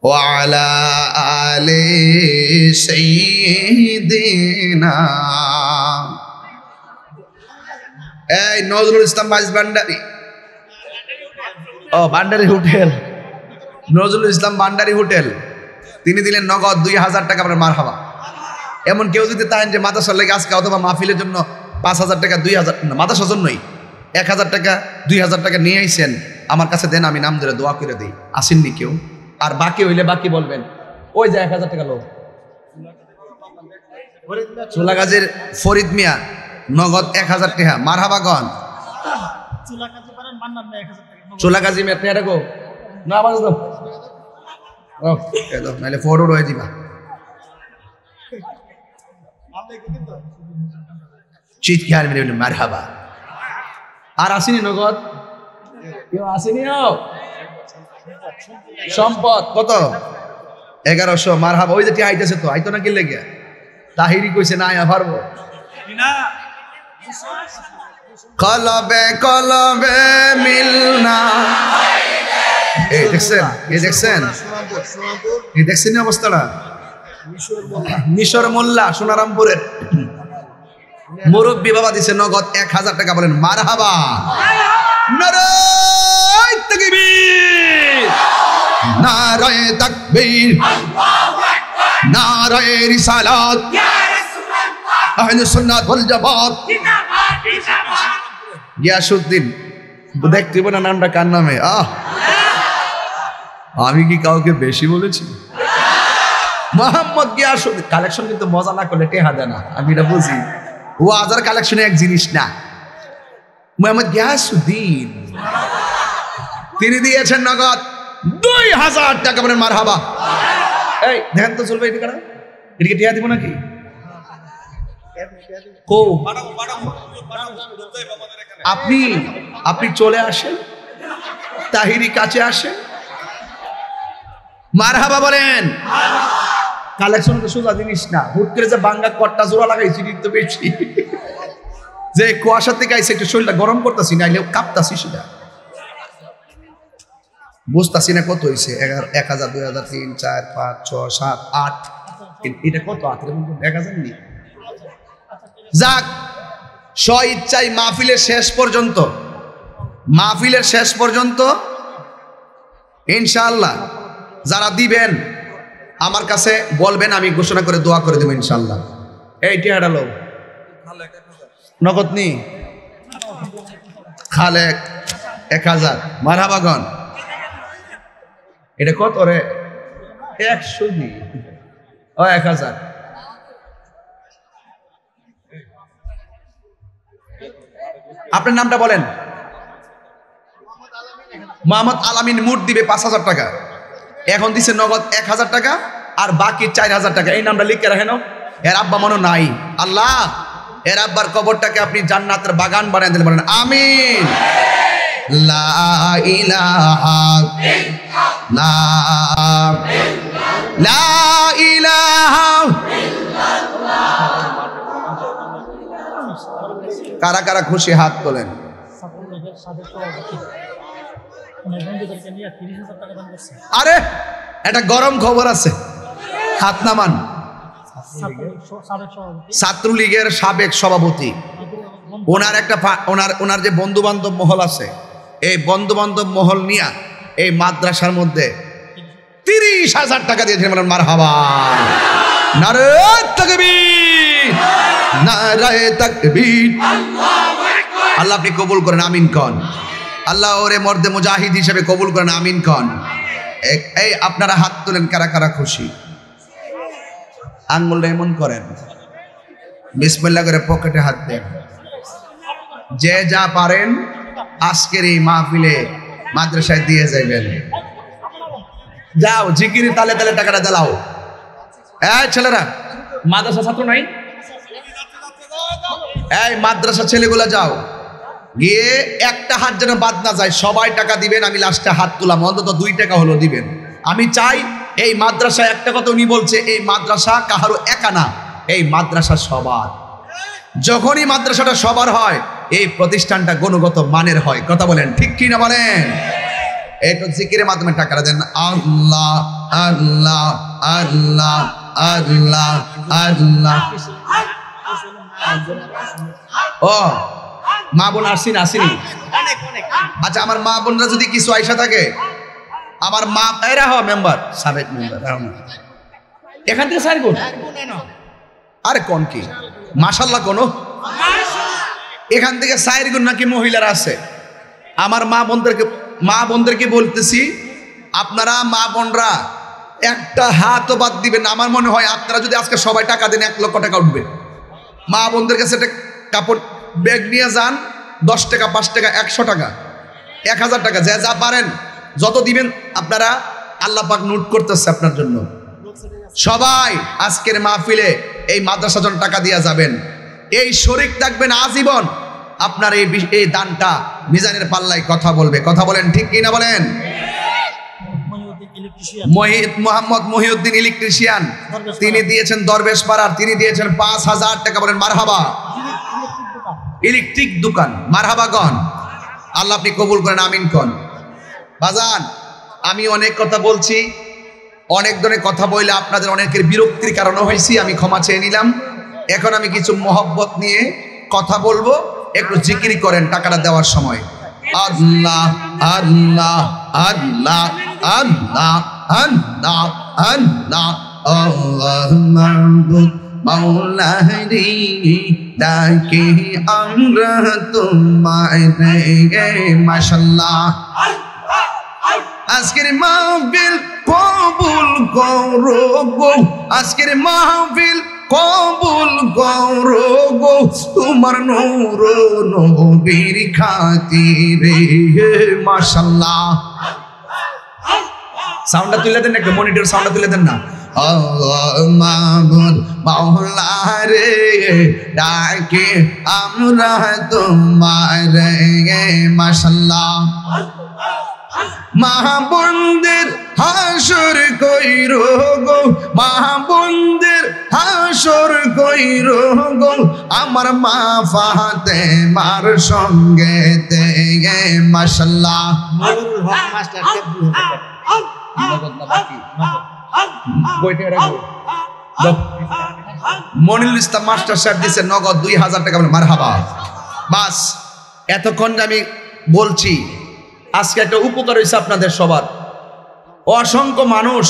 ওয়া আলা আলি সাইয়্যিদিনা। এই নজরুল ইসলাম বাইস ভান্ডারী, ও ভান্ডারী হোটেল, নজরুল ইসলাম ভান্ডারী হোটেল, তিনি দিলেন নগদ 2,000 টাকা। আপনার মারহাবা। এমন কেউ যদি তাহেন যে মাদ্রাসার লেগে আজকে অথবা মাহফিলের জন্য 5,000 টাকা, 2,000 মাদ্রাসার জন্যই 1,000 টাকা, 2,000 টাকা নিয়ে আইছেন, আমার কাছে দেন, আমি নাম ধরে দোয়া করে দিই। আসেননি কেউ? আর বাকি হইলে বাকি বলবেন। ওই যে 1,000 টাকা লোক চুলাগাজীর ফরিদ মিয়া, নগদ 1,000 টাকা। মারহাবা গন। চুলাগাজী মিয়া টাকা গো না, আবার নাহলে ফরওয়ার্ড হয়ে দিবা। চিৎকার মেরে বললেন মারহাবা। আর আসেনি নগদ কেউ? আসেনি? সম্পদ কত? 1100। মারহাবা। ওই যে টি আইতেছে তো, আইতো না কি লেগে? তাহিরি কইছে না আয়া পারবো। কলবে কলবে মিলনা। এই দেখছেন, এই দেখছেন, এই দেখছেন অবস্থাটা? মিশর মোল্লা সোনারামপুরের মুরব্বী বাবা দিছে নগদ 1,000 টাকা। বলেন মারহাবা। নারায়ে তাকবীর, নারায়ে তাকবীর, নারায়ে রিসালাত, আহলে সুন্নাত ওয়াল জামাত। গিয়াসউদ্দিন দেখতে না নামটা কার নামে? আমি কি কাউকে বেশি বলেছি? মোহাম্মদ গিয়াসউদ্দিন। কালেকশন কিন্তু মজা না করলে টেহা দেয় না, আমি এটা বুঝি। ও আজার কালেকশনে এক জিনিস না। মোহাম্মদ গিয়াসউদ্দিন তিনি দিয়েছেন নগদ 2,000 টাকা। বলেন মারহাবা। এই দেখেন তো চলবে এটা, এদিকে টেহা দিব নাকি? আপনি আপনি চলে আসেন, তাহিরি কাছে আসেন, মারহাবা বলেন। কালেকশন তো সোজা জিনিস না। হুট করে যে বাঙ্গা কট্টা জোড়া লাগাইছি তো বেশি, যে কুয়াশা থেকে আইসে একটু শরীরটা গরম করতেছি, নাইলে কাঁপতাছি, সেটা বুঝতেছি না। কত হয়েছে? 1,000, 2,000, 3, 4, 5, 6, 7, 8। এটা কত? 1,000 নেই। যাক, স্ব ইচ্ছাই মাহফিলের শেষ পর্যন্ত, মাহফিলের শেষ পর্যন্ত ইনশাআল্লাহ যারা দিবেন আমার কাছে বলবেন, আমি ঘোষণা করে দোয়া করে দেবো ইনশাআল্লাহ। এই টিয়াটা লোক নগদ নি খালেক 1,000। মারহাবাগন। এটা কত রে? 100 নি। ও 1,000। আপনার নামটা বলেন। মোহাম্মদ আলামিন মুট দিবে 5,000 টাকা। এখন দিছে নগদ 1,000 টাকা, আর বাকি 4,000 টাকা। এই নামটা লিখে রাখেন। এর আব্বা মনে নাই। আল্লাহ এর আব্বার কবরটাকে আপনি জান্নাতের বাগান বানিয়ে দিলেন। বলেন আমিন। লা ইলাহা ইল্লাল্লাহ, লা ইলাহা। কারা কারা খুশি হাত তোলেন। আরে একটা গরম খবর আছে, হাত নামান। ছাত্রলীগের সাবেক সভাপতি, ওনার যে বন্ধু বান্ধব মহল আছে, এই বন্ধু বান্ধব মহল নিয়ে এই মাদ্রাসার মধ্যে 30,000 টাকা দিয়েছেন। বলেন মারহাবা। নারায়ে তাকবীর, নারায়ে তাকবীর। আল্লাহ আপনি কবুল করেন, আমিন কন। আল্লাহ ওরে মর্দে মুজাহিদ হিসেবে কবুল করেন, আমিন কন। এই আপনারা হাত তোলেন, কারা কারা খুশি? আঙ্গুলটা এমন করেন, বিসমিল্লাহ করে পকেটে হাত দেন। যে যা পারেন আজকের এই মাহফিলে মাদ্রাসায় দিয়ে যাবেন। যাও জিকিরি তালে তালে টাকাটা দিলাও। এই ছেলেরা মাদ্রাসা ছাত্র নাই, এই মাদ্রাসা ছেলেগুলা যাও, গিয়ে একটা হাত যেন বাদ না যায়, সবাই টাকা দিবেন। আমি লাস্টে হাত তুলাম, অন্তত 2 টাকা হলো দিবেন। আমি চাই এই মাদ্রাসা, একটা কথা উনি বলছে, এই মাদ্রাসা কাহারও একা না, এই মাদ্রাসা সবার। যখনই মাদ্রাসাটা সবার হয়, এই প্রতিষ্ঠানটা গুণগত মানের হয়। কথা বলেন ঠিক কি না বলেন? একটু জিকিরের মাধ্যমে টাকাটা দেন। আল্লাহ আল্লাহ আল্লাহ আল্লাহ আল্লাহ। ও মা বোন আসিনি? আচ্ছা, আমার মা বোনরা যদি কিছু আইসা থাকে, আমার মা এরা হ মেম্বার, সাবেক মেম্বার এখান থেকে সাইড গুণ। আরে কোন কি মাশাআল্লাহ, কোন এখান থেকে সাইড গুণ নাকি মহিলারা আছে? আমার মা বোনদেরকে বলতেছি, আপনারা মা বোনরা একটা হাতও বাদ দিবেন। আমার মনে হয় আপনারা যদি আজকে সবাই টাকা দেন 1 লক্ষ টাকা উঠবে। মা বোনদের কাছে একটা কাপড় ব্যাগ নিয়ে যান, 10 টাকা 5 টাকা 100 টাকা 1000 টাকা, যে যা পারেন যত দিবেন আপনারা, আল্লাহ পাক নোট করতেছে আপনার জন্য। সবাই আজকের মাহফিলে এই মাদ্রাসার জন্য টাকা দিয়ে যাবেন। এই শরীক থাকবেন আজীবন। আপনার এই দানটা মিজানের পাল্লায় কথা বলবে। কথা বলেন ঠিক কিনা বলেন? মোহাম্মদ মহিউদ্দিন ইলেকট্রিশিয়ান, তিনি দিয়েছেন দরবেশ পাড়ার, তিনি দিয়েছেন 5000 টাকা। বলেন মারহাবা। ইলেকট্রিক দোকান, মারহাবা গণ। আল্লাহ আপনি কবুল করেন, আমিন কন। বাজান, আমি অনেক কথা বলছি, অনেক ধরনের কথা বললে আপনাদের অনেকের বিরক্তির কারণে হয়েছি, আমি ক্ষমা চেয়ে নিলাম। এখন আমি কিছু মহব্বত নিয়ে কথা বলবো, একটু জিকির করেন টাকাটা দেওয়ার সময়। আল্লাহ আল্লাহ আল্লাহ আল্লাহ আল্লাহ আল্লাহ আল্লাহ মাবুদ মাওলা রে, ডাকে আমরা তোমায় মাশাআল্লাহ। আজকের মাহফিল কবুল করো গো, আজকের মাহফিল কবুল করো গো, তোমার নূর নবীর খাতিরে মাশাআল্লাহ। সাউন্ডটা তুলে দেন, একটা মনিটর সাউন্ডটা তুলে দেন না। আল্লাহ মাবুদ মাওলা রে, ডাকে আমরা তোমারে মাশাআল্লাহ। মাহবুবদের হাসর কইরো গো, মাহবুবদের হাসর কইরো গো, আমার মা ফাতেমার সঙ্গে তে মাশাআল্লাহ। মনিরুল হক মাস্টার মনিরুল ইসলাম মাস্টার সাহেব দিয়েছে নগদ 2000 টাকা। মারহাবা। বাস, এতক্ষণ আমি বলছি, আজকে একটা উপকার হয়েছে আপনাদের সবার। অসংখ্য মানুষ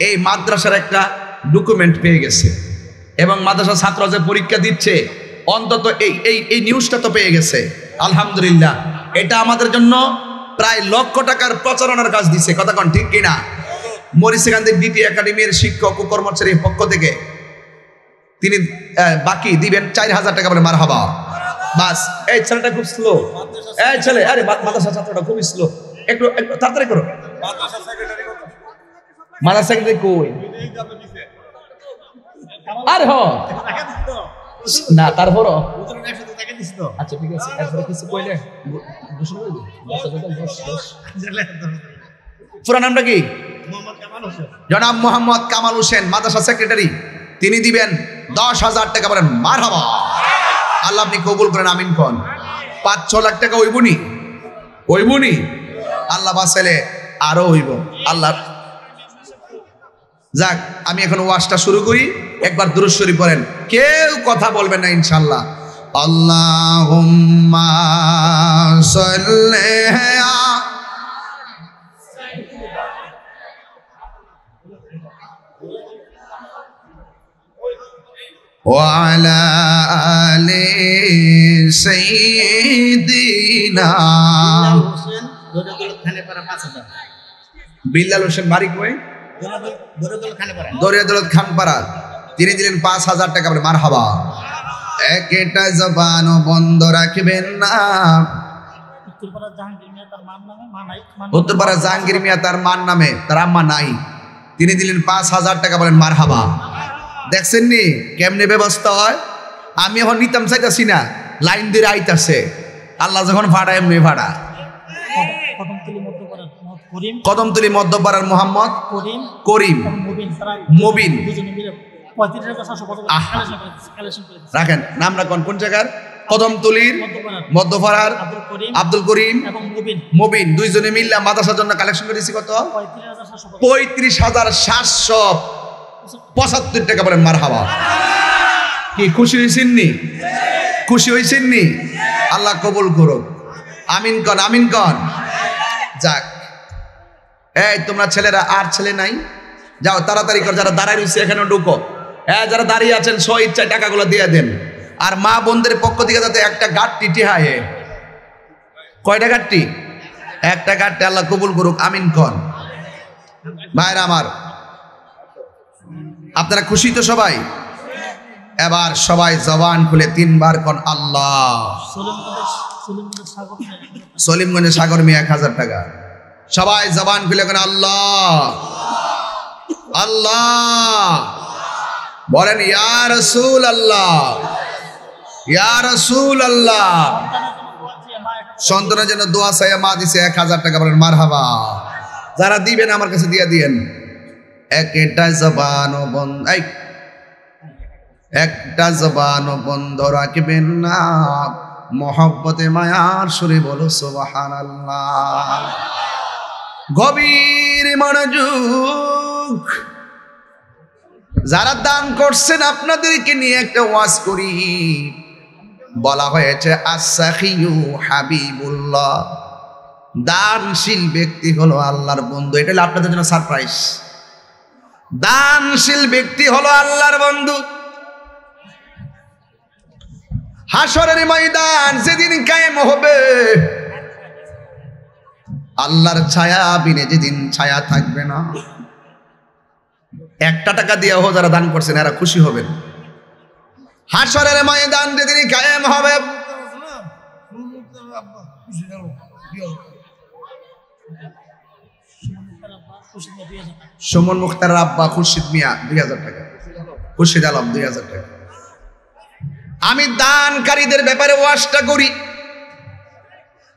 এই মাদ্রাসার একটা ডকুমেন্ট পেয়ে গেছে, এবং মাদ্রাসার ছাত্ররা যে পরীক্ষা দিচ্ছে, অন্তত এই নিউজটা তো পেয়ে গেছে। আলহামদুলিল্লাহ, এটা আমাদের জন্য প্রায় 1 লক্ষ টাকার প্রচারণার কাজ দিছে। কথা কন ঠিক কিনা? মরিচকান্দি ডিটি একাডেমির শিক্ষক ও কর্মচারীর পক্ষ থেকে তিনি বাকি দিবেন 4000 টাকা। বলে মারহাবা। বাস, এই ছেলেটা খুব স্লো, এই ছেলে, আরে মাদ্রাসা ছাত্রটা খুব স্লো, একটু তাড়াতাড়ি করো। মাদ্রাসা সেক্রেটারি কই? আরে হ না, তারপরও আচ্ছা ঠিক আছে। এরপরে কিছু কইলে পুরা নামটা কি? জনাব মোহাম্মদ কামাল হোসেন, মাদ্রাসা সেক্রেটারি, তিনি দিবেন 10,000 টাকা। বলেন মারহাবা। আল্লাহ আপনি কবুল করেন, আমিন কোন। 5-6 লাখ টাকা হইবনি আল্লাহ বাঁচাইলে আরো হইব। আল্লাহ যাক, আমি এখন ওয়াজটা শুরু করি। একবার দুরূদ শরীফ পড়েন, কেউ কথা বলবেন না ইনশাআল্লাহ। আল্লাহুম্মা সাল্লি ওয়া আলা আলি সাইয়্যিদিনা বিল্লাল হোসেন বাড়ি কই? দরিয়াদৌলত খানপাড়া। তিনি দিলেন 5,000 টাকা। বলে মারহাবা। একটা জবানও বন্ধ রাখবেন না। উত্তরপাড়া জাহাঙ্গীর মিয়া তার মার নামে, তার আম্মা নাই, তিনি দিলেন 5,000 টাকা। বলেন মারহাবা। দেখছেন নি কেমনে ব্যবস্থা হয়? আমি এখন নিতাম চাইতাছি না, লাইন দিয়ে আইতাছে। আল্লাহ যখন ভাড়া এমনি ভাড়া। কদমতলী মধ্যপাড়ার মোহাম্মদ করিম মুবিন। রাখেন নাম রাখুন। কোন জায়গার? কদমতলীর মধ্যপাড়ার আব্দুল করিম মুবিন, দুইজনে মিললে মাদ্রাসার জন্য কালেকশন করেছি কত? 35,775 টাকা। বলেন মারহাবা। কি খুশি হয়েছেন নি? খুশি হয়েছেন নি? আল্লাহ কবুল করুক। আমিন কন, আমিন কন। যাক, এই তোমরা ছেলেরা, আর ছেলে নাই, যাও তাড়াতাড়ি কর। যারা দাঁড়ায় রয়েছে এখানে ঢুকো। হ্যাঁ, যারা দাঁড়িয়ে আছেন স্ব ইচ্ছায় টাকাগুলো দিয়ে দেন। আর মা বোনদের পক্ষ থেকে যাতে একটা গাঁটটি টিহায়। কয়টা গাঁটটি? একটা গাঁটটি। আল্লাহ কবুল করুক। আমিন কন। ভাইরা আমার, আপনারা খুশি তো সবাই? এবার সবাই জবান খুলে 3 বার কন আল্লাহ। সলিমগঞ্জের সাগর মিয়া 1,000 টাকা। সবাই জবান খুলে কোন আল্লাহ আল্লাহ বলেন। ইয়া রাসূল আল্লাহ, ইয়া রাসূল আল্লাহ। সন্তানের জন্য দোয়া চাই, মা দিছে 1,000 টাকা। বলেন মারহাবা। যারা দিবেন আমার কাছে দিয়ে দিয়েন। একটা জবানও বন্ধ, একটা জবানও বন্ধ রাখবেন না। মহব্বতে মায়ার সুরে বলো সুবহানাল্লাহ। গভীর মনোযোগ। যারা দান করছেন আপনাদেরকে নিয়ে একটা ওয়াজ করি। বলা হয়েছে আস-সাখিয়ু হাবিবুল্লাহ, দানশীল ব্যক্তি হলো আল্লাহর বন্ধু। এটা হলো আপনাদের জন্য সারপ্রাইজ। দানশীল ব্যক্তি হলো আল্লাহর বন্ধু। হাসরের ময়দান যেদিন কায়েম হবে, আল্লাহর ছায়া বিনে যেদিন ছায়া থাকবে না, 1 টাকা দিয়ে হোক যারা দান করছেন এরা খুশি হবেন। হাসরের ময়দান যেদিন কায়েম হবে, সুমন মুখতার আব্বা খুরশিদ মিয়া 2000 টাকা, খুরশিদ আলম 2000 টাকা। আমি দানকারীদের ব্যাপারে ওয়াজটা করি।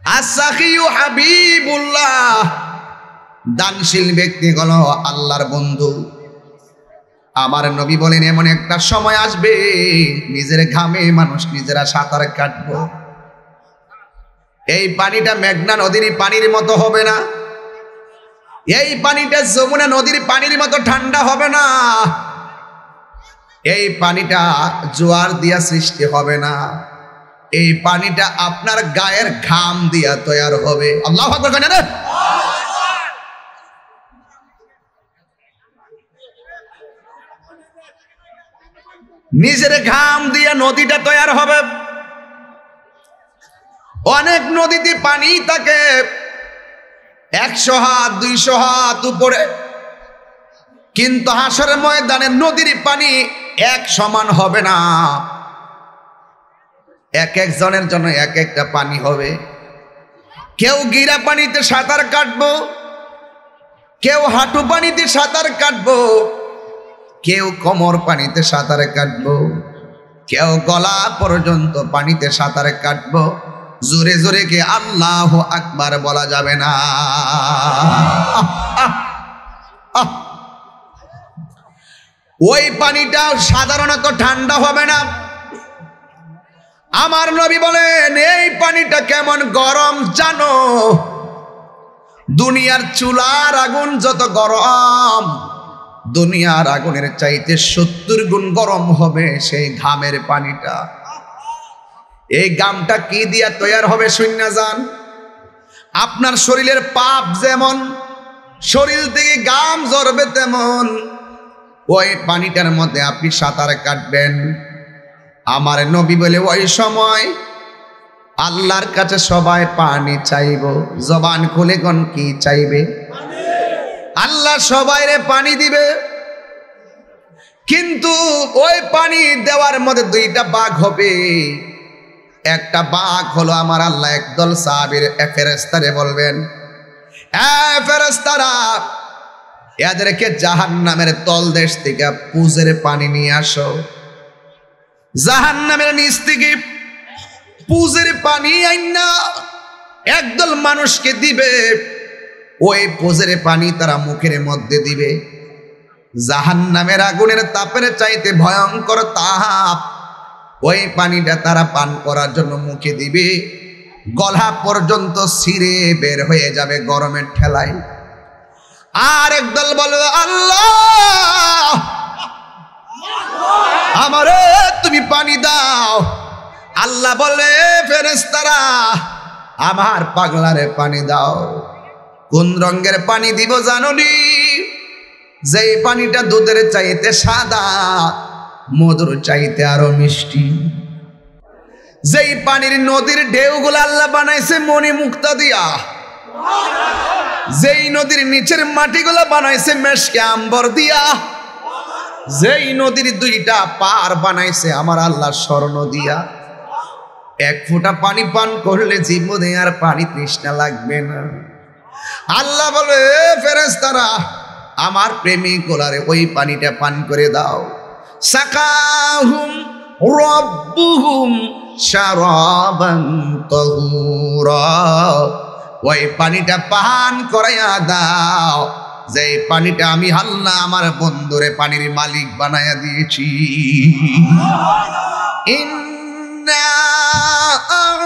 আস-সাখিয়ু হাবিবুল্লাহ, দানশীল ব্যক্তি হলো আল্লাহর বন্ধু। আমার নবী বলেন এমন একটা সময় আসবে নিজের ঘামে মানুষ নিজেরা সাঁতার কাটবো। এই পানিটা মেঘনা নদীর পানির মতো হবে না। এই পানিটা যমুনা নদীর পানির মতো ঠান্ডা হবে না। এই পানিটা জোয়ার দিয়া সৃষ্টি হবে না। এই পানিটা আপনার গায়ের ঘাম দিয়া তৈরি হবে। আল্লাহু আকবার কেন রে? নিজের ঘাম দিয়া নদীটা তৈরি হবে। অনেক নদীতে পানি থাকে 100 হাত 200 হাত উপরে, কিন্তু হাসরের ময়দানে নদীর পানি এক সমান হবে না। এক একজনের জন্য এক একটা পানি হবে। কেউ গিরা পানিতে সাঁতার কাটবো, কেউ হাঁটু পানিতে সাঁতার কাটবো, কেউ কোমর পানিতে সাঁতার কাটবো, কেউ গলা পর্যন্ত পানিতে সাঁতার কাটবো। জোরে জোরে কে আল্লাহু আকবার বলা যাবে না। ওই পানিটা সাধারণত ঠান্ডা হবে না। আমার নবী বলেন এই পানিটা কেমন গরম জানো? দুনিয়ার চুলার আগুন যত গরম, দুনিয়ার আগুনের চাইতে 70 গুণ গরম হবে সেই ঘামের পানিটা। এই ঘামটা কি দিয়া তৈরি হবে শুননা যান? আপনার শরীরের পাপ যেমন শরীর থেকে ঘাম ঝরবে, তেমন ওই পানিটার মধ্যে আপনি সাঁতার কাটবেন। আমার নবী বলে ওই সময় আল্লাহর কাছে সবাই পানি চাইব। জবান খুলে কোন কি চাইবে? আল্লাহ সবাইরে পানি দিবে, কিন্তু ওই পানি দেওয়ার মধ্যে দুইটা ভাগ হবে। একটা ভাগ হলো আমার আল্লাহ একদল সাহাবীর ফেরেশতারে বলবেন, এ ফেরেশতারা, এদেরকে জাহান্নামের তলদেশ থেকে পুজের পানি নিয়ে আসো। জাহান্নামের নিচ থেকে পুজের পানি আইনা একদল মানুষকে দিবে। ওই পুজের পানি তারা মুখের মধ্যে দিবে। জাহান্নামের আগুনের তাপের চাইতে ভয়ঙ্কর তাপ। ওই পানিটা তারা পান করার জন্য মুখে দিবে, গলা পর্যন্ত ছিঁড়ে বের হয়ে যাবে গরমের ঠেলায়। আর একদল বলবে, আল্লাহ আমারে তুমি পানি দাও। আল্লাহ বলে, ফেরেশতারা আমার পাগলারে পানি দাও। কোন রঙের পানি দিব জানোনি? যেই পানিটা দুধের চাইতে সাদা, মধুর চাইতে আরো মিষ্টি। যেই পানির নদীর ঢেউগুলো আল্লাহ বানাইছে মণি মুক্তা দিয়া। যেই নদীর নিচের মাটিগুলো বানাইছে মেশকে আম্বর দিয়া। যেই নদীর দুইটা পার বানাইছে আমার আল্লাহ স্বর্ণ দিয়া। এক ফোঁটা পানি পান করলে জীবনে আর পানি তৃষ্ণা লাগবে না। আল্লাহ বলে, ফেরেশতারা আমার প্রেমিক গোলারে ওই পানিটা পান করে দাও। সাকাহুম রাব্বুহুম শারাবান তাহুরা, ওই পানিটা পান করাইয়া দাও, যে পানিটা আমি আল্লাহ আমার বন্ধুরে পানির মালিক বানায়া দিয়েছি। ইন্না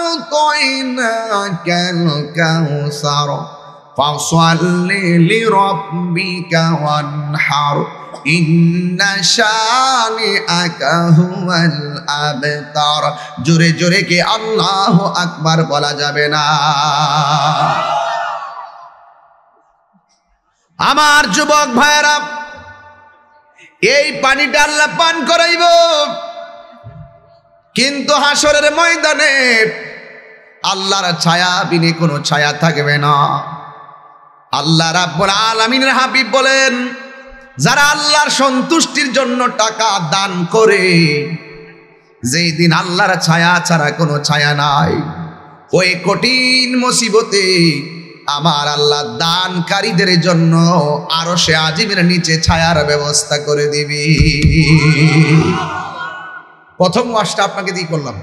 আ'তাইনাকাল কাউসার ফাসাল্লি লিরাব্বিকা ওয়ানহার ইন্না শানিআকা হুয়াল আবতার। জোরে জোরে কে আল্লাহু আকবার বলা যাবে না? আমার যুবক ভাইরা, এই পানিটা আল্লাহ পান করাইব, কিন্তু হাসরের ময়দানে আল্লাহর ছায়া বিনে কোনো ছায়া থাকবে না। আল্লাহ রাব্বুল আলামিনের হাবিব বলেন, যারা আল্লাহর সন্তুষ্টির জন্য টাকা দান করে, যেই দিন আল্লাহর ছায়া ছাড়া কোনো ছায়া নাই, ওই কঠিন মুসিবতে আমার আল্লাহ দানকারীদের জন্য আরশে আজিমের নিচে ছায়ার ব্যবস্থা করে দিবি। প্রথম ওয়াজটা আপনাকে দিয়ে করলাম।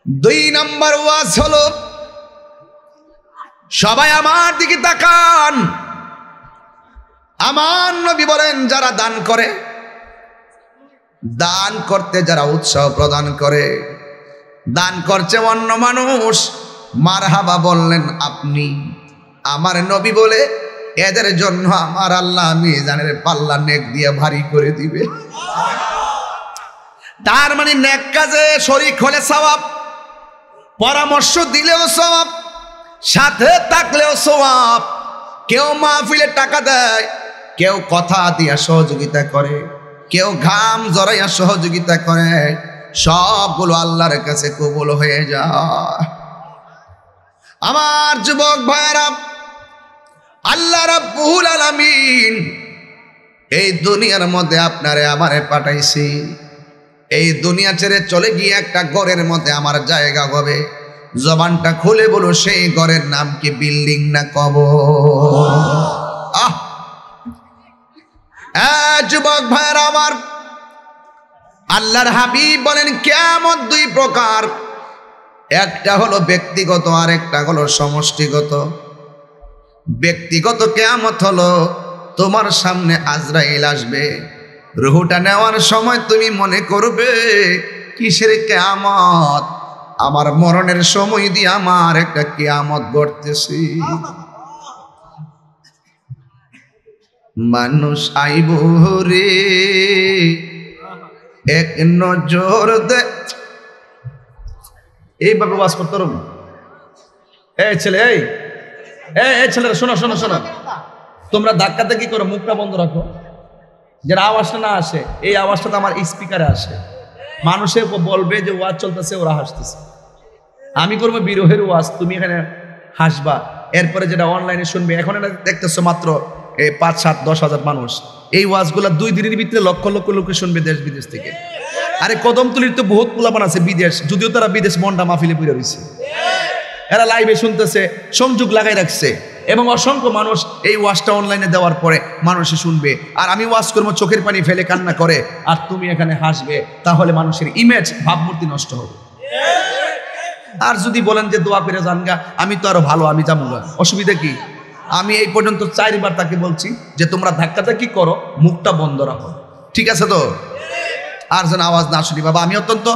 2 নম্বর ওয়াজ হলো, সবাই আমার দিকে তাকান। আমার নবী বলেন, যারা দান করে, দান করতে যারা উৎসাহ প্রদান করে, দান করছে অন্য মানুষ, মারহাবা বললেন আপনি। আমার নবী বলে, এদের জন্য আমার আল্লাহ মিজানের পাল্লা নেক দিয়ে ভারী করে দিবে। তার মানে নেক কাজে শরীক হলে সওয়াব, পরামর্শ দিলেও সওয়াব, সাথে থাকলেও সওয়াব। কেউ মাহফিলে টাকা দেয়, কেউ কথা দিয়া সহযোগিতা করে, কেউ ঘাম জড়াইয়া সহযোগিতা করে, সবগুলো আল্লাহর কাছে কবুল হয়ে যায়। আমার যুবক ভাইরা, আল্লাহ রাব্বুল আলামিন এই দুনিয়ার মধ্যে আপনারে আমারে পাঠাইছি। এই দুনিয়া ছেড়ে চলে গিয়ে একটা ঘরের মধ্যে আমার জায়গা হবে। জবানটা খুলে বলো, সেই ঘরের নাম কি বিল্ডিং না কবর? যুবক ভাইরা আমার, আল্লাহর হাবিব বলেন, কিয়ামত 2 প্রকার, একটা হলো ব্যক্তিগত, আর একটা হলো সমষ্টিগত। ব্যক্তিগত কিয়ামত হলো, তোমার সামনে আজরাইল আসবে, রুহটা নেওয়ার সময় তুমি মনে করবে কিসের কিয়ামত, আমার মরণের সময় দিয়ে আমার একটা কিয়ামত ঘটতেছে। মানুষ আইব রে এক নজর দে। এইভাবে বাস করতে পারবো? এই ছেলে, এই ছেলেরা শোনো শোনো শোনো, তোমরা ধাক্কাতে কি করো, মুখটা বন্ধ রাখো, যেন আওয়াজটা না আসে। এই আওয়াজটা তো আমার স্পিকারে আসে, মানুষে বলবে যে ওয়াজ চলতেছে, ওরা হাসতেছে। আমি করবো বিরহের ওয়াজ, তুমি এখানে হাসবা। এরপরে যেটা অনলাইনে শুনবে, এখন এটা দেখতেছো মাত্র 5, 7, 10 হাজার মানুষ, এই ওয়াজগুলা 2 দিনের ভিতরে লক্ষ লক্ষ লোকে শুনবে দেশ বিদেশ থেকে। আরে কদমতলির তো বহুত পোলাপান আছে বিদেশ, যদিও তারা বিদেশ মনটা মাহফিলে পড়ে রয়েছে, এরা লাইভে শুনতেছে, সংযোগ লাগাই রাখছে, এবং অসংখ্য মানুষ এই ওয়াজটা অনলাইনে দেওয়ার পরে মানুষে শুনবে। আর আমি ওয়াজ করবো, চোখের পানি ফেলে কান্না করে, আর তুমি এখানে হাসবে, তাহলে মানুষের ইমেজ, ভাবমূর্তি নষ্ট হবে। আর যদি বলেন যে দোয়া করে জানগা, আমি তো আরো ভালো, আমি যাবো, অসুবিধা কি? আমি এই পর্যন্ত 4 বার তাকে বলছি যে তোমরা ধাক্কাধাক্কি করো, মুখটা বন্ধ রাখো, ঠিক আছে তো? আর যেন আওয়াজ না শুনি। বাবা, আমি অত্যন্ত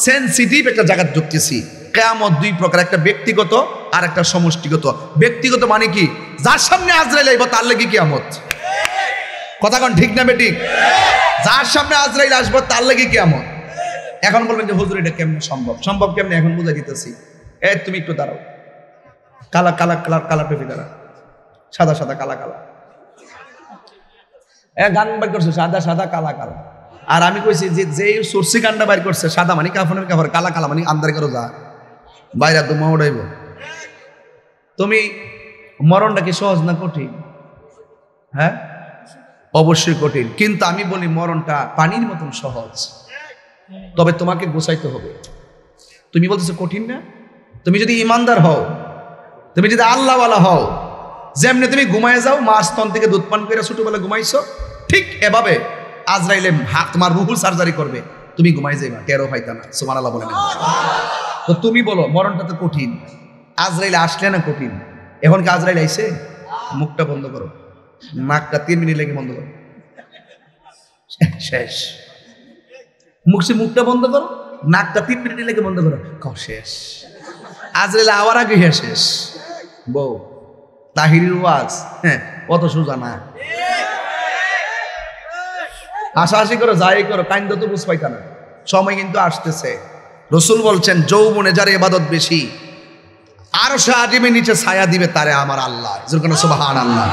সেনসিটিভ একটা জায়গায় ঢুকতেছি। কিয়ামত 2 প্রকার, একটা ব্যক্তিগত আর একটা সমষ্টিগত। ব্যক্তিগত মানে কি? যার সামনে আজরাইল আইব তার লাগি কিয়ামত। কথা কোন ঠিক না বেঠিক? যার সামনে আজরাইল আসবো তার লাগি কিয়ামত। এখন বলবেন যে হুজুর এটা কেমনে সম্ভব? সম্ভব কেমনে এখন বুঝাই দিতেছি। তুমি একটু দাঁড়াও, কালা কালা কালার কালা টুপি দাঁড়া, সাদা সাদা কালা কালা, গান বাইর করছে সাদা সাদা কালা কালা। আর আমি কইছি যে যেই সরষি গানটা বাইর করছে সাদা মানে কাফনের কাপড়, কালা কালা মানে আন্দার করো যা বাইরে তো উড়াইব। তুমি মরণটা কি সহজ না কঠিন? হ্যাঁ, অবশ্যই কঠিন, কিন্তু আমি বলি মরণটা পানির মতন সহজ, তবে তোমাকে গোছাইতে হবে। তুমি বলতেছো কঠিন না? তুমি যদি ইমানদার হও, তুমি যদি আল্লাহওয়ালা হও, যেমনি তুমি ঘুমায় যাও, মা স্তন থেকে দুধ পান করে ছোটবেলা ঘুমাইছো, ঠিক এভাবে আজরাইলে তোমার রুহুল সার্জারি করবে, তুমি ঘুমাই যাইবা, টেরো পাইতা না। সুবহানাল্লাহ বলেন। তো তুমি বলো মরণটা তো কঠিন, আজরাইলে আসলে না কঠিন? এখন কি আজরাইল আইছে? মুখটা বন্ধ করো, নাকটা 3 মিনিট লেগে বন্ধ করো, শেষ। মুখটা বন্ধ করো, নাকটা 3 মিনিট লেগে বন্ধ করো, শেষ। আজরাইল আওয়ার আগে শেষ। বউ তাহিরির ওয়াজ, হ্যাঁ, অত সোজা না। হাসাহাসি করো, যাই করো, কাইন্দ তো বুঝ পাইতা না, সময় কিন্তু আসতেছে। রসুল বলছেন যৌবনে যার ইবাদত বেশি, আরশে আজিমের নিচে ছায়া দিবে তারে আমার আল্লাহ। সুবহানাল্লাহ।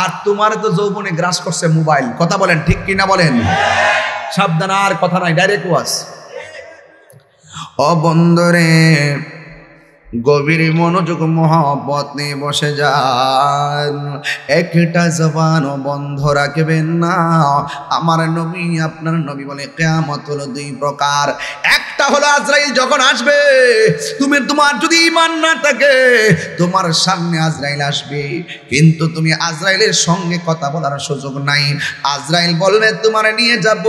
আর তোমার তো যৌবনে গ্রাস করছে মোবাইল। কথা বলেন ঠিক কিনা বলেন? সাবধান, আর কথা নাই, ডাইরেক্ট ওয়াজ। ও বন্ধুরে, গভীর মনোযোগ মহব্বত নিয়ে বসে যান, একটা জবানও বন্ধ রাখবেন না। আমার নবী, আপনার নবী বলে কিয়ামত হলো 2 প্রকার। একটা হলো আজরাইল যখন আসবে, তোমার যদি ঈমান না থাকে, তোমার সামনে আজরাইল আসবে, কিন্তু তুমি আজরাইলের সঙ্গে কথা বলার সুযোগ নাই। আজরাইল বলবে তোমারে নিয়ে যাব,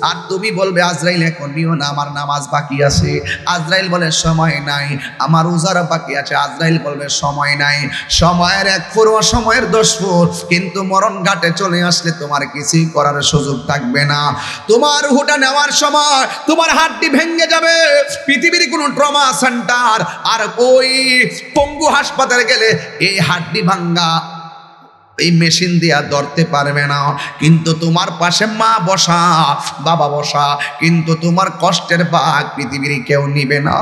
আর তুমি বলবে আজরাইল এখন নিও না, আমার নামাজ বাকি আছে। আজরাইল বলে সময় নাই, আমার রোজার বাকি আছে। আজরাইল বলবে সময় নাই, সময়ের 1 ফুট, সময়ের 10 ফুট। কিন্তু মরণ ঘাটে চলে আসলে তোমার কিছুই করার সুযোগ থাকবে না। তোমার রুহটা নেওয়ার সময় তোমার হাড়টি ভেঙে যাবে। পৃথিবীর কোনো ট্রমা সেন্টার আর ওই পঙ্গু হাসপাতালে গেলে এই হাড়টি ভাঙ্গা এই মেশিন দিয়া ধরতে পারবে না, কিন্তু তোমার পাশে মা বসা, বাবা বসা, কিন্তু তোমার কষ্টের ভাগ পৃথিবীর কেউ নিবে না।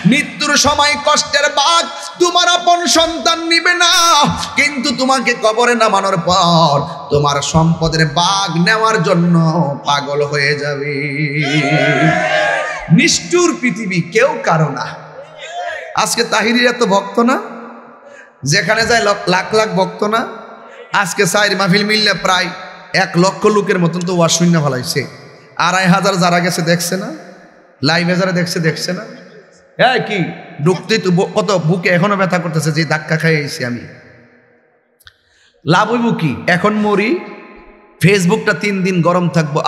মৃত্যুর সময় কষ্টের ভাগ তোমার আপন সন্তান নিবে না, কিন্তু তোমাকে কবরে নামানোর পর তোমার সম্পদের ভাগ নেওয়ার জন্য পাগল হয়ে যাবে। নিষ্ঠুর পৃথিবী, কেউ কারো না। আজকে তাহিরির এত ভক্ত না, যেখানে যায় লাখ লাখ ভক্ত না। আজকে 4 মাহফিল মিললে প্রায় 1 লক্ষ লোকের মতন তো ওয়াজ শূন্য ফেলাইছে। 2,500 যারা গেছে দেখছে না, লাইভে যারা দেখছে না। হ্যাঁ, কি ঢুকতে তো কত বুকে এখনো ব্যথা করতেছে, যে ধাক্কা খাইছি আমি। লাভ হইব কি? এখন মরি, ফেসবুকটা 3 দিন গরম থাকবো।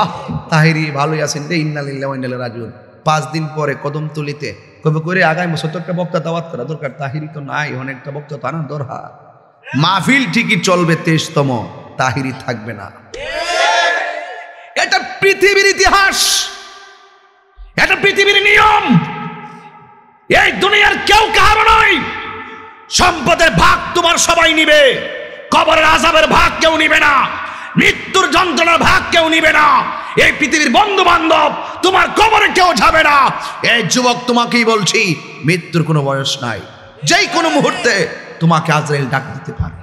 তাহিরি ভালোই আছেন রে, ইন্না লিল্লাহি ওয়া ইন্না ইলাইহি রাজিউন। 5 দিন পরে কদমতলিতে কবে করে আগামী বছর তো একটা বক্তা দাওয়াত করা দরকার। তাহিরি তো নাই, অনেকটা বক্তা তো আনা দরকার। মাহফিল ঠিকই চলবে, 23তম, তাহিরি থাকবে না। এটা পৃথিবীর ইতিহাস, এটা পৃথিবীর নিয়ম। এই দুনিয়ার কেউ কারো নয়। সম্পদের ভাগ তোমার সবাই নিবে, কবরের আযাবের ভাগ কেউ নিবে না, মৃত্যুর যন্ত্রণার ভাগ কেউ নিবে না। এই পৃথিবীর বন্ধু বান্ধব তোমার কবরে কেউ যাবে না। এই যুবক, তোমাকেই বলছি, মৃত্যুর কোনো বয়স নাই। যেই কোনো মুহূর্তে তোমাকে আজরাইল ডাক দিতে পারে।